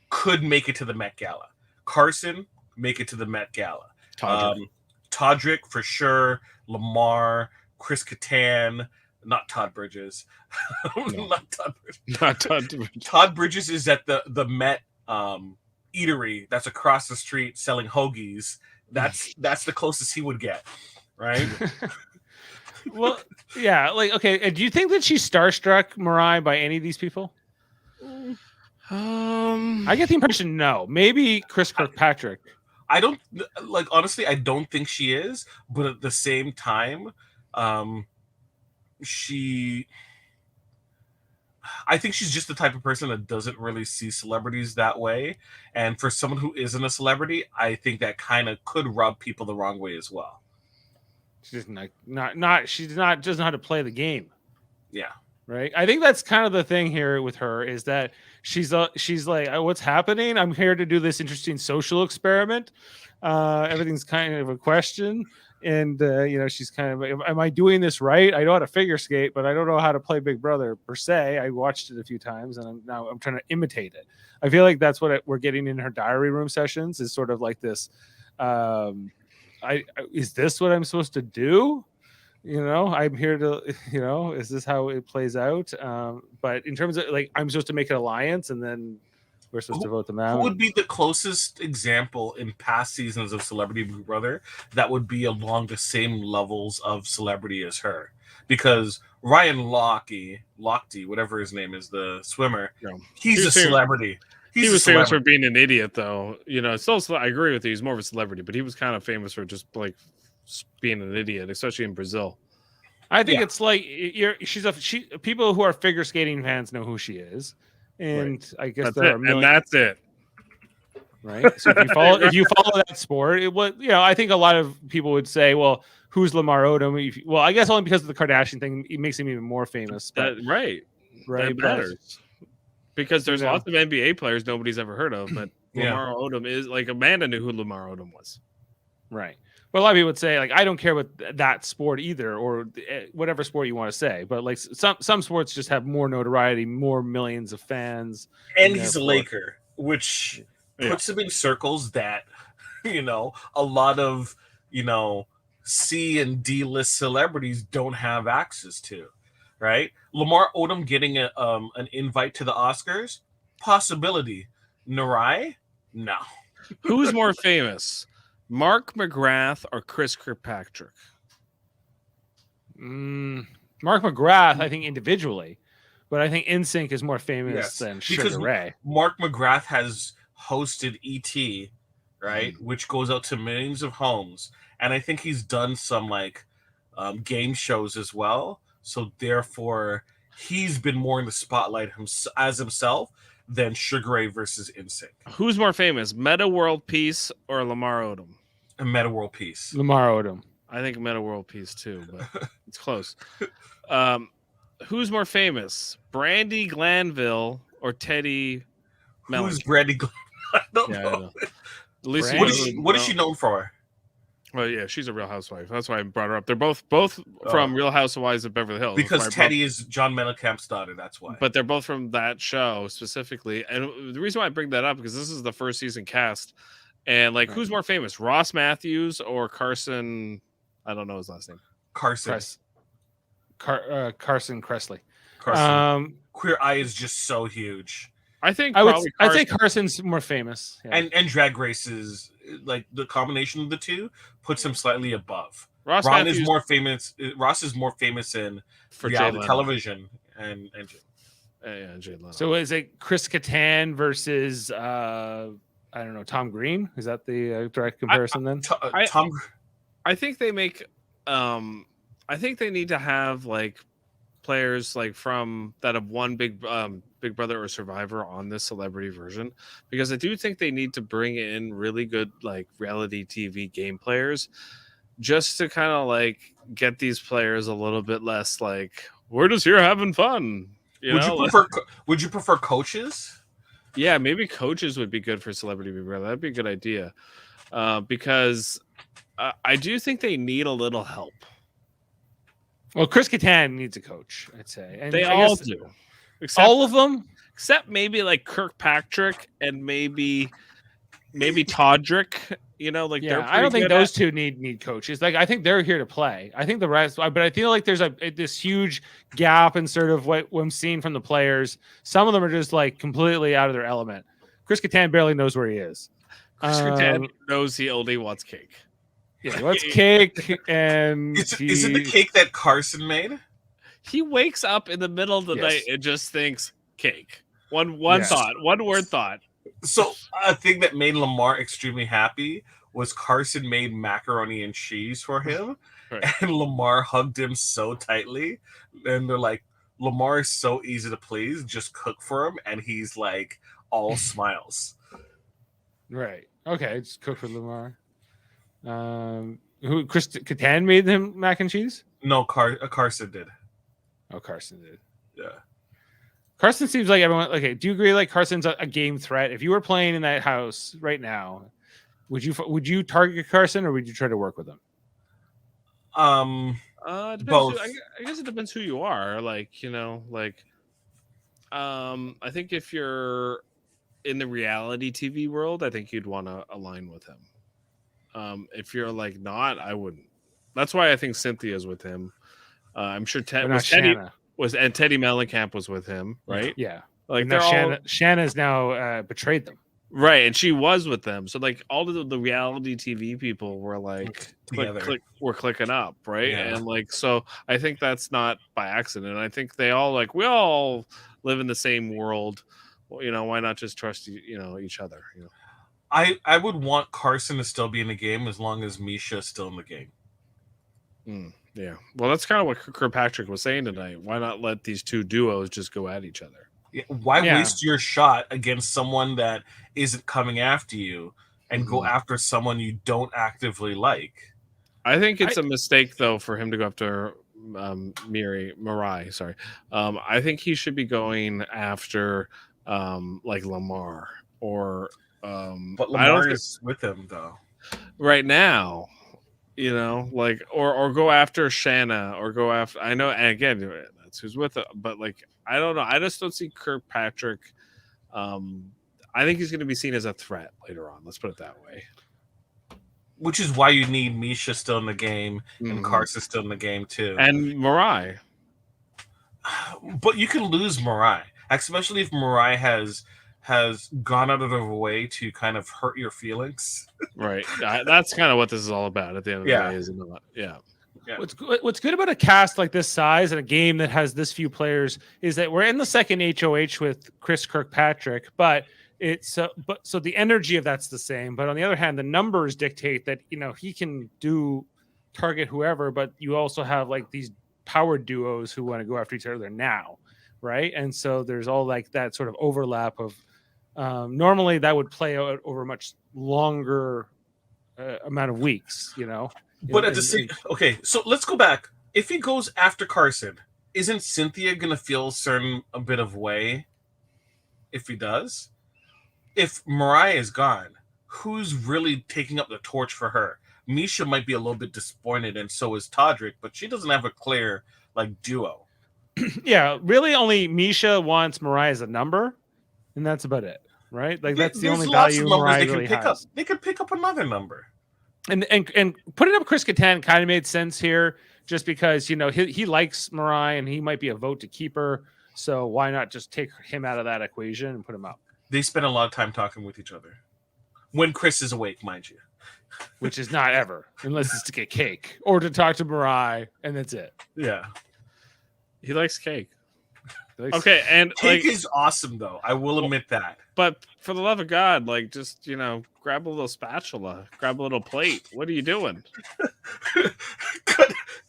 could make it to the Met Gala. Carson make it to the Met Gala. Todrick for sure. Lamar, Chris Kattan, not Todd Bridges. Not Todd Bridges. Not Todd Bridges. Todd Bridges is at the Met eatery that's across the street selling hoagies. That's the closest he would get, right? Well, yeah, like okay. Do you think that she's starstruck, Mariah, by any of these people? I get the impression no. Maybe Chris Kirkpatrick. I don't like honestly. I don't think she is, but at the same time, I think she's just the type of person that doesn't really see celebrities that way. And for someone who isn't a celebrity, I think that kind of could rub people the wrong way as well. She's not. She doesn't know how to play the game. Yeah. Right. I think that's kind of the thing here with her is that she's like, what's happening? I'm here to do this interesting social experiment. Everything's kind of a question. And, she's kind of, am I doing this right? I know how to figure skate, but I don't know how to play Big Brother per se. I watched it a few times and I'm trying to imitate it. I feel like that's what we're getting in her diary room sessions is sort of like this. Is this what I'm supposed to do? I'm here to, is this how it plays out? But in terms of like, I'm supposed to make an alliance and then we're supposed to vote them out. Who would be the closest example in past seasons of Celebrity Big Brother that would be along the same levels of celebrity as her? Because Ryan Lochte, whatever his name is, the swimmer, he's a celebrity. He was famous for being an idiot, though. Still, I agree with you. He's more of a celebrity, but he was kind of famous for just like being an idiot, especially in Brazil. I think it's like people who are figure skating fans know who she is, and I guess that's it. Right. So if you follow that sport, I think a lot of people would say, well, who's Lamar Odom? Well, I guess only because of the Kardashian thing, it makes him even more famous. But, right. That matters. Because there's lots of NBA players nobody's ever heard of, but Lamar Odom is like Amanda knew who Lamar Odom was. Right. But a lot of people would say, like, I don't care what that sport either, or whatever sport you want to say. But like some sports just have more notoriety, more millions of fans. And he's a Laker, which puts him in circles that, a lot of, C and D list celebrities don't have access to. Right? Lamar Odom getting an invite to the Oscars? Possibility. Narai? No. Who's more famous? Mark McGrath or Chris Kirkpatrick? Mark McGrath, I think individually, but I think NSYNC is more famous than Sugar Ray. Mark McGrath has hosted ET, right, which goes out to millions of homes, and I think he's done some game shows as well. So therefore, he's been more in the spotlight as himself than Sugar Ray versus NSYNC. Who's more famous, Meta World Peace or Lamar Odom? Meta World Peace. Lamar Odom. I think Meta World Peace too, but it's close. Who's more famous, Brandi Glanville or Teddy Mellencamp? Who's Brandi Glanville? I don't know. At least what is she known for? Well, yeah, she's a Real Housewife. That's why I brought her up. They're both from Real Housewives of Beverly Hills. Because Teddy is John Mellencamp's daughter. That's why. But they're both from that show specifically. And the reason why I bring that up because this is the first season cast. And who's more famous, Ross Matthews or Carson? I don't know his last name. Carson. Carson Kressley. Carson. Queer Eye is just so huge. I'd say Carson's more famous. Yeah. And Drag Race is the combination of the two puts him slightly above. Ross is more famous in reality television and Jay Leno. So is it Chris Kattan versus I don't know, Tom Green? Is that the direct comparison then? I think they make I think they need to have players from that have won Big Brother or Survivor on this celebrity version, because I do think they need to bring in really good reality TV game players just to kind of get these players a little bit less we're just here having fun. Would you prefer coaches? Yeah, maybe coaches would be good for Celebrity Big Brother. That'd be a good idea. Because I do think they need a little help. Well, Chris Kattan needs a coach, I'd say. And They I all guess do. Except, all of them? except maybe like Kirkpatrick and maybe Todrick. You know, like Yeah, I don't think those two need coaches. Like, I think they're here to play. I think the rest, but I feel like there's this huge gap in sort of what I'm seeing from the players. Some of them are just like completely out of their element. Chris Kattan barely knows where he is. Chris Kattan knows he only wants cake. Yeah, he wants cake, and is it the cake that Carson made? He wakes up in the middle of the night and just thinks cake. One thought, one word thought. So a thing that made Lamar extremely happy was Carson made macaroni and cheese for him, and Lamar hugged him so tightly. And they're like, Lamar is so easy to please. Just cook for him, and he's like all smiles. Right. Okay. Just cook for Lamar. Who Chris Kattan made them mac and cheese? No, Carson did. Oh, Carson did. Yeah. Carson seems like everyone. Okay, do you agree? Like Carson's a game threat. If you were playing in that house right now, would you target Carson or would you try to work with him? Both. I guess it depends who you are. Like, you know, like, I think if you're in the reality TV world, I think you'd want to align with him. If you're like not, I wouldn't. That's why I think Cynthia's with him. I'm sure Teddy Mellencamp was with him, right? Yeah, like Shanna's now betrayed them, right? And she was with them, so like all of the reality TV people were like we're clicking up, right? Yeah. And like so, I think that's not by accident. I think they all we all live in the same world. Well, you know, why not just trust each other? You know, I would want Carson to still be in the game as long as Misha's still in the game. Yeah, well, that's kind of what Kirkpatrick was saying tonight. Why not let these two duos just go at each other? Yeah, why waste your shot against someone that isn't coming after you and go after someone you don't actively like? I think it's a mistake, though, for him to go after Mirai. Sorry. I think he should be going after like Lamar or but Lamar is with him, though. Right now. You know, like, or go after Shanna, or go after. I know, and again, that's who's with it. But like, I don't know. I just don't see Kirkpatrick. I think he's going to be seen as a threat later on. Let's put it that way. Which is why you need Misha still in the game and Carson still in the game too, and Mirai. But you can lose Mirai, especially if Mirai has gone out of their way to kind of hurt your feelings. Right. That's kind of what this is all about at the end of the day, isn't it? Yeah. What's good about a cast like this size and a game that has this few players is that we're in the second HOH with Chris Kirkpatrick, but so the energy of that's the same. But on the other hand, the numbers dictate that, you know, he can target whoever, but you also have like these power duos who want to go after each other now. Right. And so there's all like that sort of overlap of normally that would play out over a much longer amount of weeks, you know. But at the same, okay, so let's go back. If he goes after Carson, isn't Cynthia gonna feel a bit of way if he does? If Mariah is gone, who's really taking up the torch for her? Misha might be a little bit disappointed, and so is Todrick, but she doesn't have a clear duo. Yeah, really only Misha wants Mariah as a number, and that's about it, right? Like that's the only value Mariah really has. They could pick up another number. And putting up Chris Kattan kind of made sense here, just because, you know, he likes Mariah and he might be a vote to keep her. So why not just take him out of that equation and put him up? They spend a lot of time talking with each other when Chris is awake, mind you. Which is not ever, unless it's to get cake or to talk to Mariah, and that's it. Yeah. He likes cake. Okay, and cake is awesome, though. I will admit that. But for the love of God, like, just, you know, grab a little spatula, grab a little plate. What are you doing?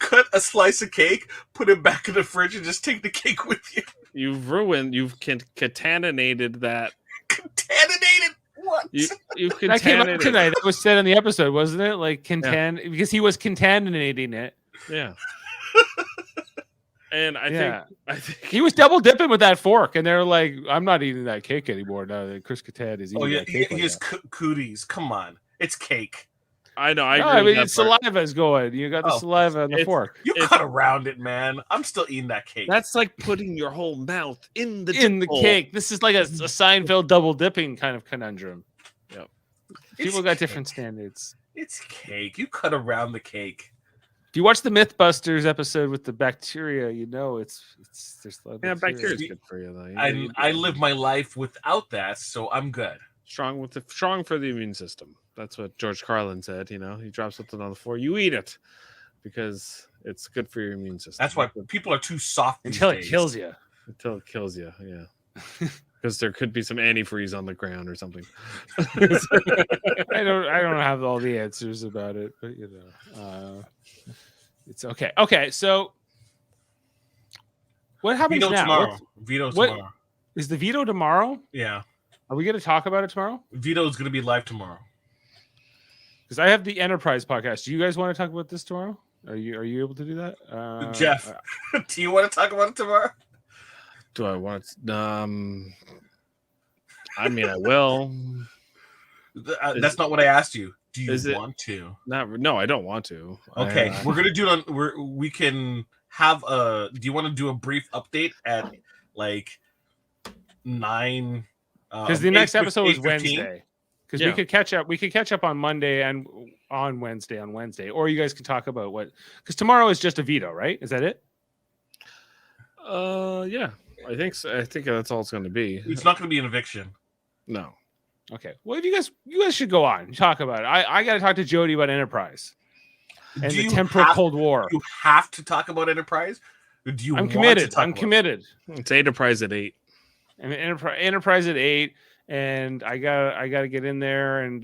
cut a slice of cake, put it back in the fridge, and just take the cake with you. You've contaminated that. Contaminated? What? You've that came up tonight. That was said in the episode, wasn't it? Like, because he was contaminating it. Yeah. And I think he was double dipping with that fork, and they're like, "I'm not eating that cake anymore." Now that Chris Kattan is eating that cake. He has cooties. Come on, it's cake. I know. I I agree. mean, saliva is going. You got the saliva on the fork. You cut around it, man. I'm still eating that cake. That's like putting your whole mouth in the cake. This is like a Seinfeld double dipping kind of conundrum. Yep. People got different standards. It's cake. You cut around the cake. If you watch the Mythbusters episode with the bacteria, you know it's there's bacteria is good for you though. I live my life without that, so I'm good. Strong for the immune system. That's what George Carlin said. You know, he drops something on the floor, you eat it because it's good for your immune system. That's why people are too soft until it kills you. Until it kills you, yeah. Because there could be some antifreeze on the ground or something. I don't have all the answers about it, but you know, it's okay. Okay, so what happens veto now? Tomorrow. Veto tomorrow. Is the veto tomorrow? Yeah. Are we going to talk about it tomorrow? Veto is going to be live tomorrow. Because I have the Enterprise podcast. Do you guys want to talk about this tomorrow? Are you able to do that? Jeff, do you want to talk about it tomorrow? Do I want to? I mean, I will. That's not what I asked you. Do you want to? No, I don't want to. Okay, we're gonna do it on. We can have a. Do you want to do a brief update at like 9? Because the next episode is Wednesday. Because we could catch up. We could catch up on Monday and on Wednesday. Or you guys can talk about what. Because tomorrow is just a veto, right? Is that it? Yeah, I think so. I think that's all it's going to be. It's not going to be an eviction. No. Okay. Well, if you guys should go on and talk about it. I got to talk to Jody about Enterprise and the temporal Cold War. You have to talk about Enterprise. Or do you? I'm committed. I'm committed. It's Enterprise at 8. And Enterprise at 8, and I gotta get in there and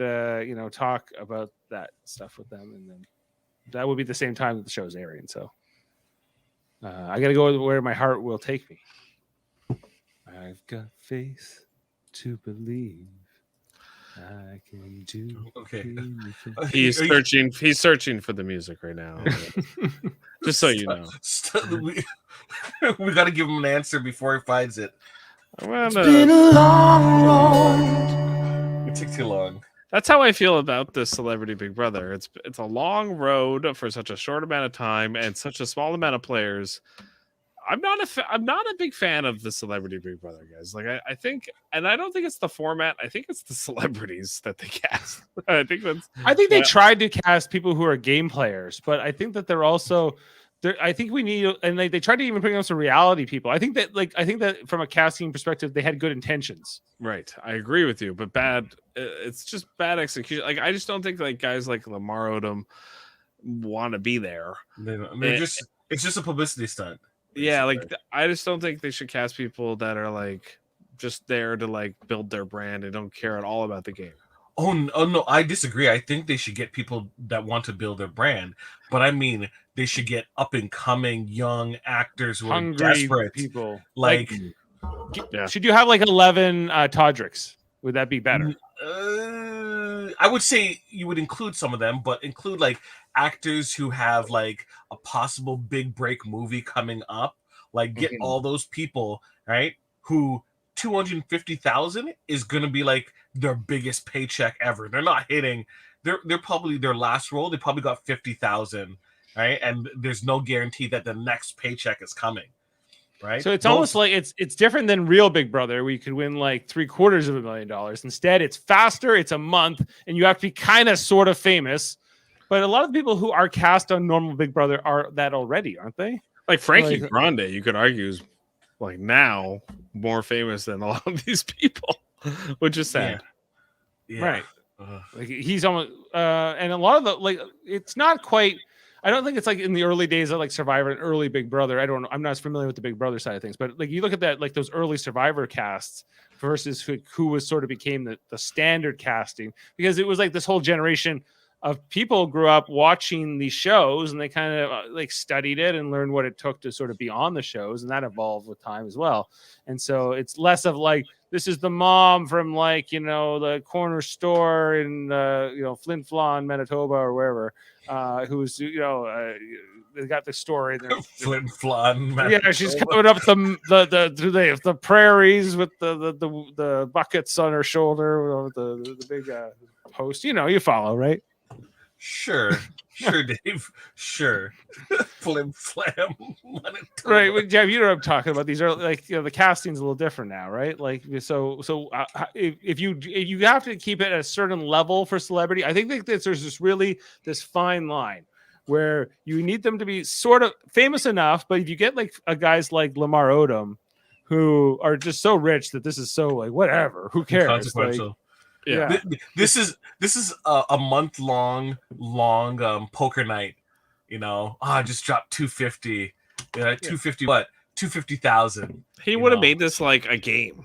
talk about that stuff with them, and then that would be the same time that the show's airing. So I gotta go where my heart will take me. I've got faith to believe I can do. Okay. He's searching for the music right now. Just so you know. We got to give him an answer before he finds it. It's been a long road. It took too long. That's how I feel about the Celebrity Big Brother. It's a long road for such a short amount of time and such a small amount of players. I'm not a big fan of the Celebrity Big Brother, guys. Like I think, and I don't think it's the format. I think it's the celebrities that they cast. I think they tried to cast people who are game players, but I think that they're also. I think we need, and they tried to even bring up some reality people. I think that from a casting perspective, they had good intentions. Right, I agree with you, but bad. It's just bad execution. Like I just don't think like guys like Lamar Odom want to be there. It's just a publicity stunt. Basically. Yeah, like I just don't think they should cast people that are like just there to like build their brand and don't care at all about the game. Oh no, I disagree. I think they should get people that want to build their brand, but I mean they should get up and coming young actors who are desperate people. Should you have like 11 Todricks? Would that be better? I would say you would include some of them, but include like actors who have like a possible big break movie coming up. Like get all those people, right? Who 250,000 is going to be like their biggest paycheck ever. They're not hitting. They're probably their last role. They probably got 50,000, right? And there's no guarantee that the next paycheck is coming, right? So it's almost like it's different than real Big Brother, where you could win like $750,000. Instead, it's faster. It's a month, and you have to be kind of sort of famous. But a lot of the people who are cast on normal Big Brother are that already, aren't they? Like Frankie Grande, you could argue is like now more famous than a lot of these people, which is sad. Yeah. Right. Like he's almost and a lot of the like it's not quite. I don't think it's like in the early days of like Survivor and early Big Brother. I don't know. I'm not as familiar with the Big Brother side of things, but like you look at that, like those early Survivor casts versus who was sort of became the standard casting, because it was like this whole generation of people grew up watching these shows and they kind of like studied it and learned what it took to sort of be on the shows, and that evolved with time as well. And so it's less of like this is the mom from like the corner store in Flin Flon, Manitoba, or wherever, who's they got the story. Flin Flon. Yeah, she's coming up the prairies with the buckets on her shoulder, with the big post. You follow, right? Sure, Dave. Sure. Flim flam. Right, well, Jeff, you know what I'm talking about. These are like the casting's a little different now, right? Like so if you have to keep it at a certain level for celebrity, I think that there's this fine line where you need them to be sort of famous enough, but if you get like guys like Lamar Odom who are just so rich that this is so like whatever, who cares? Consequential. Like, yeah. This is a month long poker night. I just dropped 250. 250 what? 250,000. He would have made this like a game.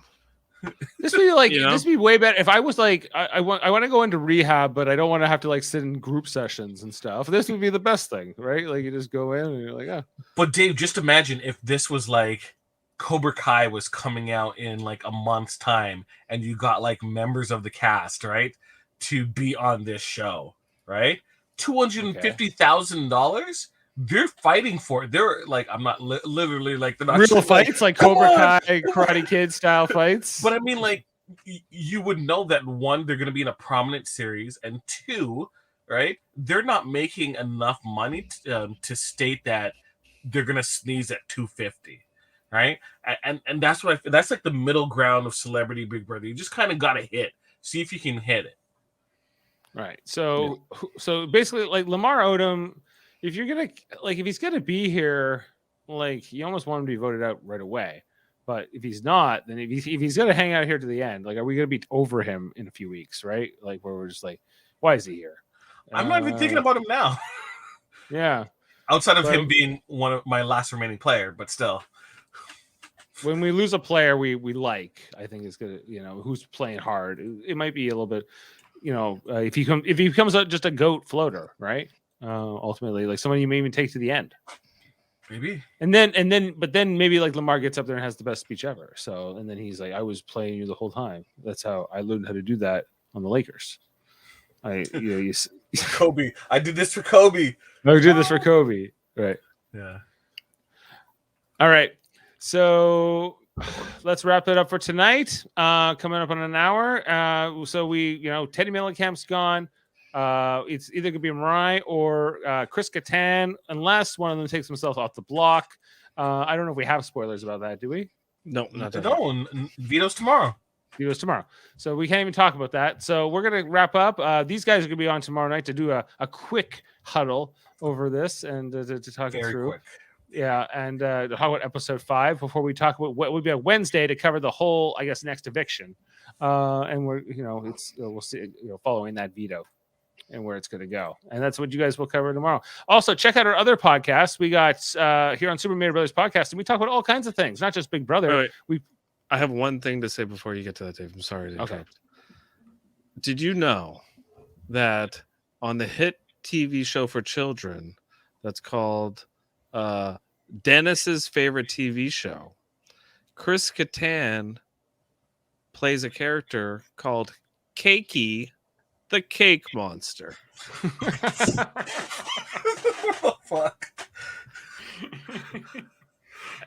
This would be like this would be way better if I was like I want to go into rehab, but I don't want to have to like sit in group sessions and stuff. This would be the best thing, right? Like you just go in and you're like, oh. But Dave, just imagine if this was like Cobra Kai was coming out in like a month's time, and you got like members of the cast, right, to be on this show, right? $250,000. They're fighting for it. They're like, I'm not literally like they're not real fights like Cobra Kai, Karate Kid style fights. But I mean, like, you would know that one, they're going to be in a prominent series, and two, right, they're not making enough money to state that they're going to sneeze at 250. Right, and that's that's like the middle ground of celebrity Big Brother. You just kind of got to hit, see if you can hit it. Right. So basically, like Lamar Odom, if he's gonna be here, like you almost want him to be voted out right away. But if he's not, then if he's gonna hang out here to the end, like are we gonna be over him in a few weeks? Right? Like where we're just like, why is he here? I'm not even thinking about him now. Yeah. Outside of him being one of my last remaining player, but still. When we lose a player we like, I think it's gonna, who's playing hard. It might be a little bit, if he becomes just a goat floater, right? Ultimately, like someone you may even take to the end, maybe. And then maybe like Lamar gets up there and has the best speech ever. So and then he's like, I was playing you the whole time. That's how I learned how to do that on the Lakers. Kobe. I did this for Kobe. I did this for Kobe. Right. Yeah. All right. So let's wrap it up for tonight. Coming up on an hour. So Teddy Mellencamp's gone. It's either gonna be Mariah or Chris Kattan, unless one of them takes themselves off the block. I don't know if we have spoilers about that, do we? No, not that. No, Vito's tomorrow. So we can't even talk about that. So we're gonna wrap up. These guys are gonna be on tomorrow night to do a quick huddle over this and to talk it through. Quick. Yeah, and talk about episode 5 before we talk about what would be a Wednesday to cover the whole, I guess, next eviction. And we're, we'll see, following that veto and where it's going to go. And that's what you guys will cover tomorrow. Also, check out our other podcasts. We got here on Super Mader Brothers podcast, and we talk about all kinds of things, not just Big Brother. I have one thing to say before you get to that, Dave. I'm sorry to interrupt. Okay. Did you know that on the hit TV show for children that's called Dennis's Favorite TV Show, Chris Kattan plays a character called Cakey the Cake Monster? Fuck.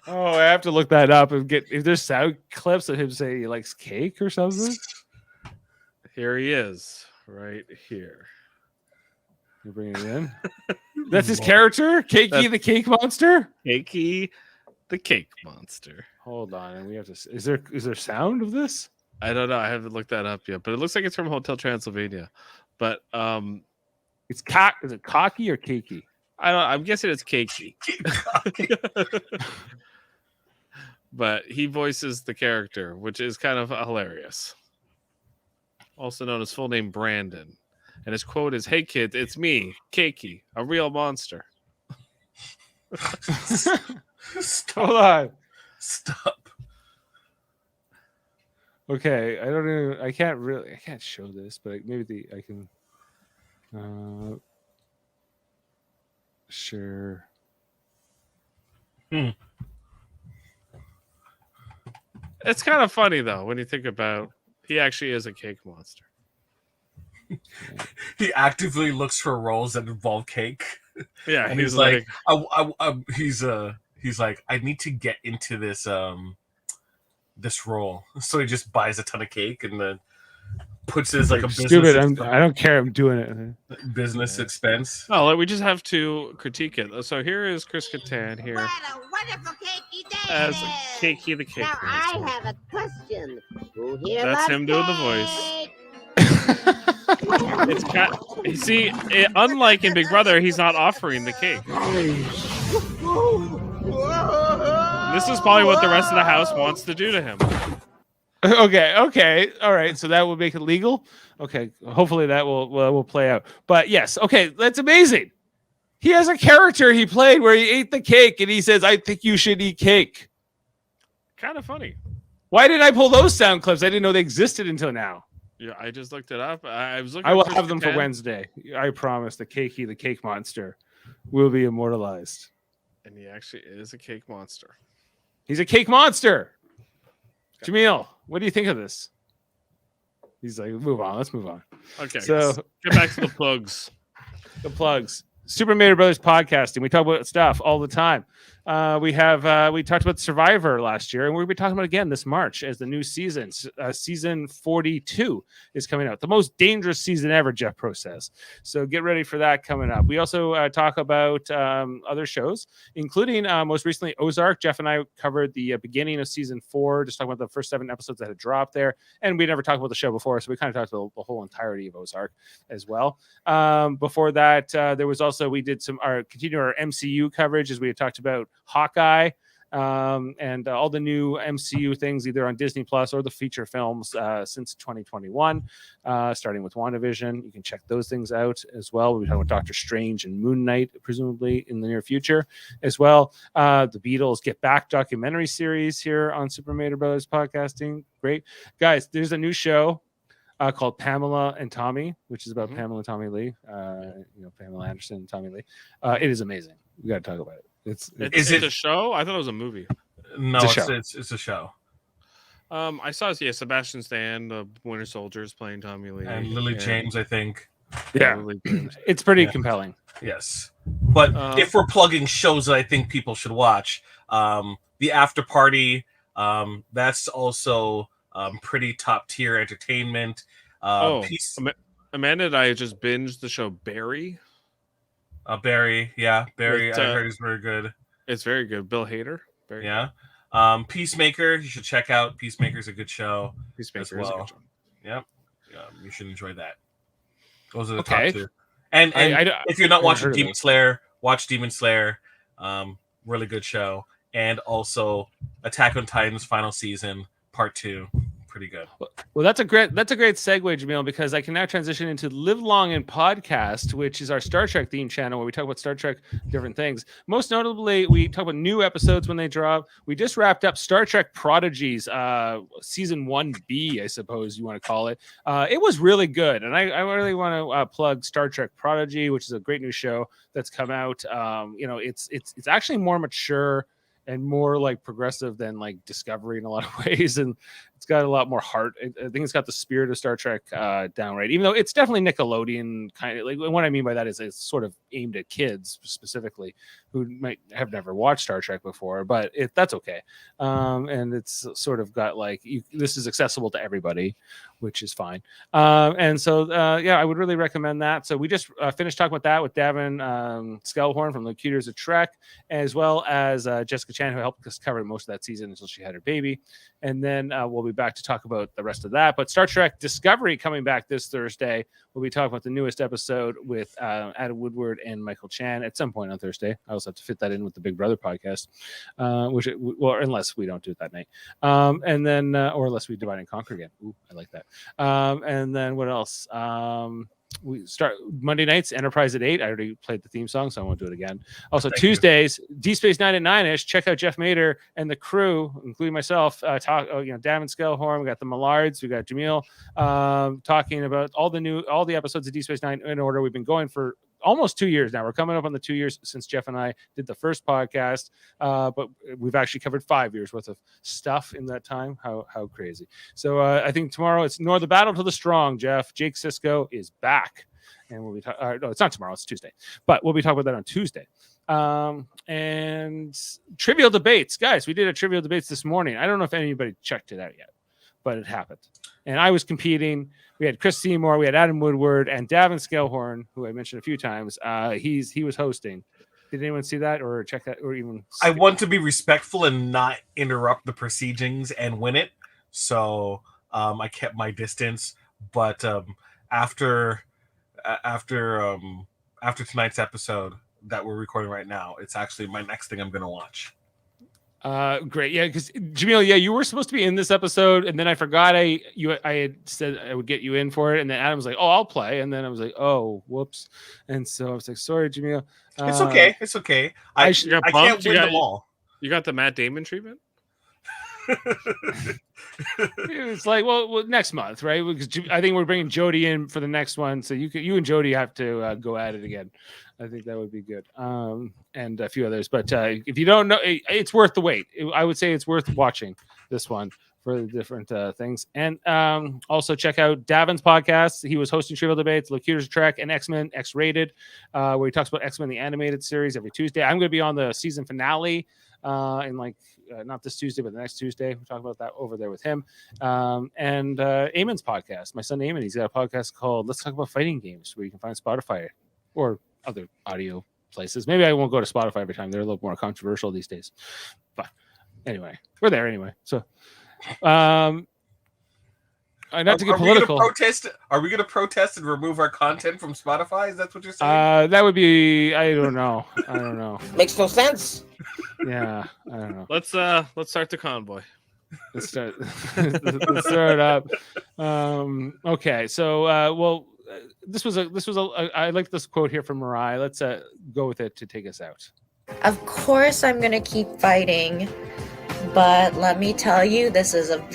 Oh, I have to look that up and get if there's sound clips of him saying he likes cake or something. Here he is, right here. You're bringing it in. That's his character, Cakey the Cake Monster. Cakey the Cake Monster. Hold on, and we have to. Is there sound of this? I don't know. I haven't looked that up yet, but it looks like it's from Hotel Transylvania. But it's is it cocky or cakey? I'm guessing it's cakey. But he voices the character, which is kind of hilarious. Also known as full name Brandon. And his quote is, "Hey kids, it's me, Cakey, a real monster." Hold on. Stop. Okay, I can't show this, but maybe I can share. It's kind of funny though when you think about he actually is a cake monster. He actively looks for roles that involve cake. Yeah, And he's like, he's like, I need to get into this this role. So he just buys a ton of cake and then puts it as like a Stupid. business I don't care. I'm doing it. business expense. No, we just have to critique it. So here is Chris Kattan here What a wonderful cakey day as it is. Cakey the Cake Now Monster. I have a question. Who here That's loves him doing the cake? It's unlike in Big Brother, he's not offering the cake. This is probably what the rest of the house wants to do to him. Okay, all right. So that will make it legal. Okay, hopefully that will play out. But yes, okay, that's amazing. He has a character he played where he ate the cake, and he says, "I think you should eat cake." Kind of funny. Why didn't I pull those sound clips? I didn't know they existed until now. Yeah, I just looked it up. I was looking. I will for have them for Kattan, Wednesday. I promise. The Cakey, the Cake Monster, will be immortalized. and he actually is a cake monster. He's a cake monster. Jaemeel, what do you think of this? He's like, move on. Let's move on. Okay, So get back to the plugs. the plugs. Super Mader Brothers podcasting. We talk about stuff all the time. We talked about Survivor last year, and we'll be talking about it again this March as the new season. Season 42 is coming out. The most dangerous season ever, Jeff Pro says. So get ready for that coming up. We also talk about other shows, including most recently Ozark. Jeff and I covered the beginning of season 4, just talking about the first 7 episodes that had dropped there. And we never talked about the show before, so we kind of talked about the whole entirety of Ozark as well. Before that, there was also, we did continue our MCU coverage as we had talked about Hawkeye and all the new MCU things either on Disney Plus or the feature films since 2021, starting with WandaVision. You can check those things out as well. We'll be talking about Doctor Strange and Moon Knight, presumably in the near future as well. The Beatles Get Back documentary series here on Super Mader Brothers podcasting. Great. Guys, there's a new show called Pamela and Tommy, which is about Pamela and Tommy Lee. Pamela Anderson and Tommy Lee. It is amazing. We got to talk about it. Is it a show? I thought it was a movie. No, it's a show. I saw Sebastian Stan, the Winter Soldiers, playing Tommy Lee, And Lily James, I think. Yeah, it's pretty compelling. Yes, but if we're plugging shows that I think people should watch, The After Party, that's also pretty top tier entertainment. Amanda and I just binged the show Barry. Barry, I heard is very good. It's very good. Bill Hader. Peacemaker, you should check out. Peacemaker's a good show. Peacemaker as well. is a good show. Yep. You should enjoy that. Those are the Okay. top 2. And if you're not watching Demon Slayer, watch Demon Slayer. Really good show. And also Attack on Titan's final season, part 2. Pretty good. Well, that's a great segue, Jaemeel, because I can now transition into Live Long and Podcast, which is our Star Trek theme channel where we talk about Star Trek, different things. Most notably, we talk about new episodes when they drop. We just wrapped up Star Trek Prodigies, season 1B, I suppose you want to call it. It was really good, and I really want to plug Star Trek Prodigy, which is a great new show that's come out. It's actually more mature and more like progressive than like Discovery in a lot of ways, and it's got a lot more heart. I think it's got the spirit of Star Trek down right, even though it's definitely Nickelodeon kind of. Like, what I mean by that is it's sort of aimed at kids specifically who might have never watched Star Trek before, but that's okay. And it's sort of got like this is accessible to everybody, which is fine. And so I would really recommend that. So we just finished talking about that with Davin Skellhorn from the Cuters of Trek, as well as Jessica Chan, who helped us cover most of that season until she had her baby. And then we'll be back to talk about the rest of that. But Star Trek Discovery coming back this Thursday. We'll be talking about the newest episode with Adam Woodward and Michael Chan at some point on Thursday. I also have to fit that in with the Big Brother podcast, unless we don't do it that night. And then, or unless we divide and conquer again. Ooh, I like that. And then what else? We start Monday nights, Enterprise at 8. I already played the theme song, so I won't do it again. Also, Tuesdays, D Space 9 at 9ish. Check out Jeff Mader and the crew, including myself. Davin Skellhorn. We got the Millards. We got Jaemeel talking about all the episodes of D Space 9 in order. We've been going for almost 2 years now. We're coming up on the 2 years since Jeff and I did the first podcast, but we've actually covered 5 years worth of stuff in that time. How crazy. So I think tomorrow it's the battle to the strong, Jeff. Jake Sisko is back. And we'll be no, it's not tomorrow, it's Tuesday. But we'll be talking about that on Tuesday. And trivial debates. Guys, we did a trivial debates this morning. I don't know if anybody checked it out yet, but it happened. And I was competing. We had Chris Seymour, we had Adam Woodward, and Davin Scalehorn, who I mentioned a few times. He was hosting. Did anyone see that or check that or even? I want to be respectful and not interrupt the proceedings and win it, so I kept my distance. But after tonight's episode that we're recording right now, it's actually my next thing I'm going to watch. Great. Yeah, because Jaemeel, you were supposed to be in this episode, and then I forgot I had said I would get you in for it, and then Adam was like, "Oh, I'll play," and then I was like, "Oh, whoops," and so I was like, "Sorry, Jaemeel." It's okay. It's okay. I can't win them all. You got the Matt Damon treatment. It's like, well, next month, right? Because I think we're bringing Jody in for the next one, so you and Jody have to go at it again. I think that would be good, and a few others. But if you don't know, it's worth the wait. I would say it's worth watching this one for the different things. And also check out Davin's podcast. He was hosting Trivial Debates, Locutor's Trek, and X-Men X-Rated, where he talks about X-Men the animated series every Tuesday. I'm going to be on the season finale in not this Tuesday, but the next Tuesday. We'll talk about that over there with him. And Eamon's podcast. My son Eamon, he's got a podcast called Let's Talk About Fighting Games, where you can find Spotify or other audio places. Maybe I won't go to Spotify every time. They're a little more controversial these days. But anyway, we're there anyway. So not to get political. Are we going to protest and remove our content from Spotify? Is that what you're saying? That would be, I don't know. Makes no sense. Yeah, I don't know. Let's start the convoy. Let's start it up. Okay, so this was I like this quote here from Mariah. Let's go with it to take us out. Of course, I'm going to keep fighting, but let me tell you, this is a very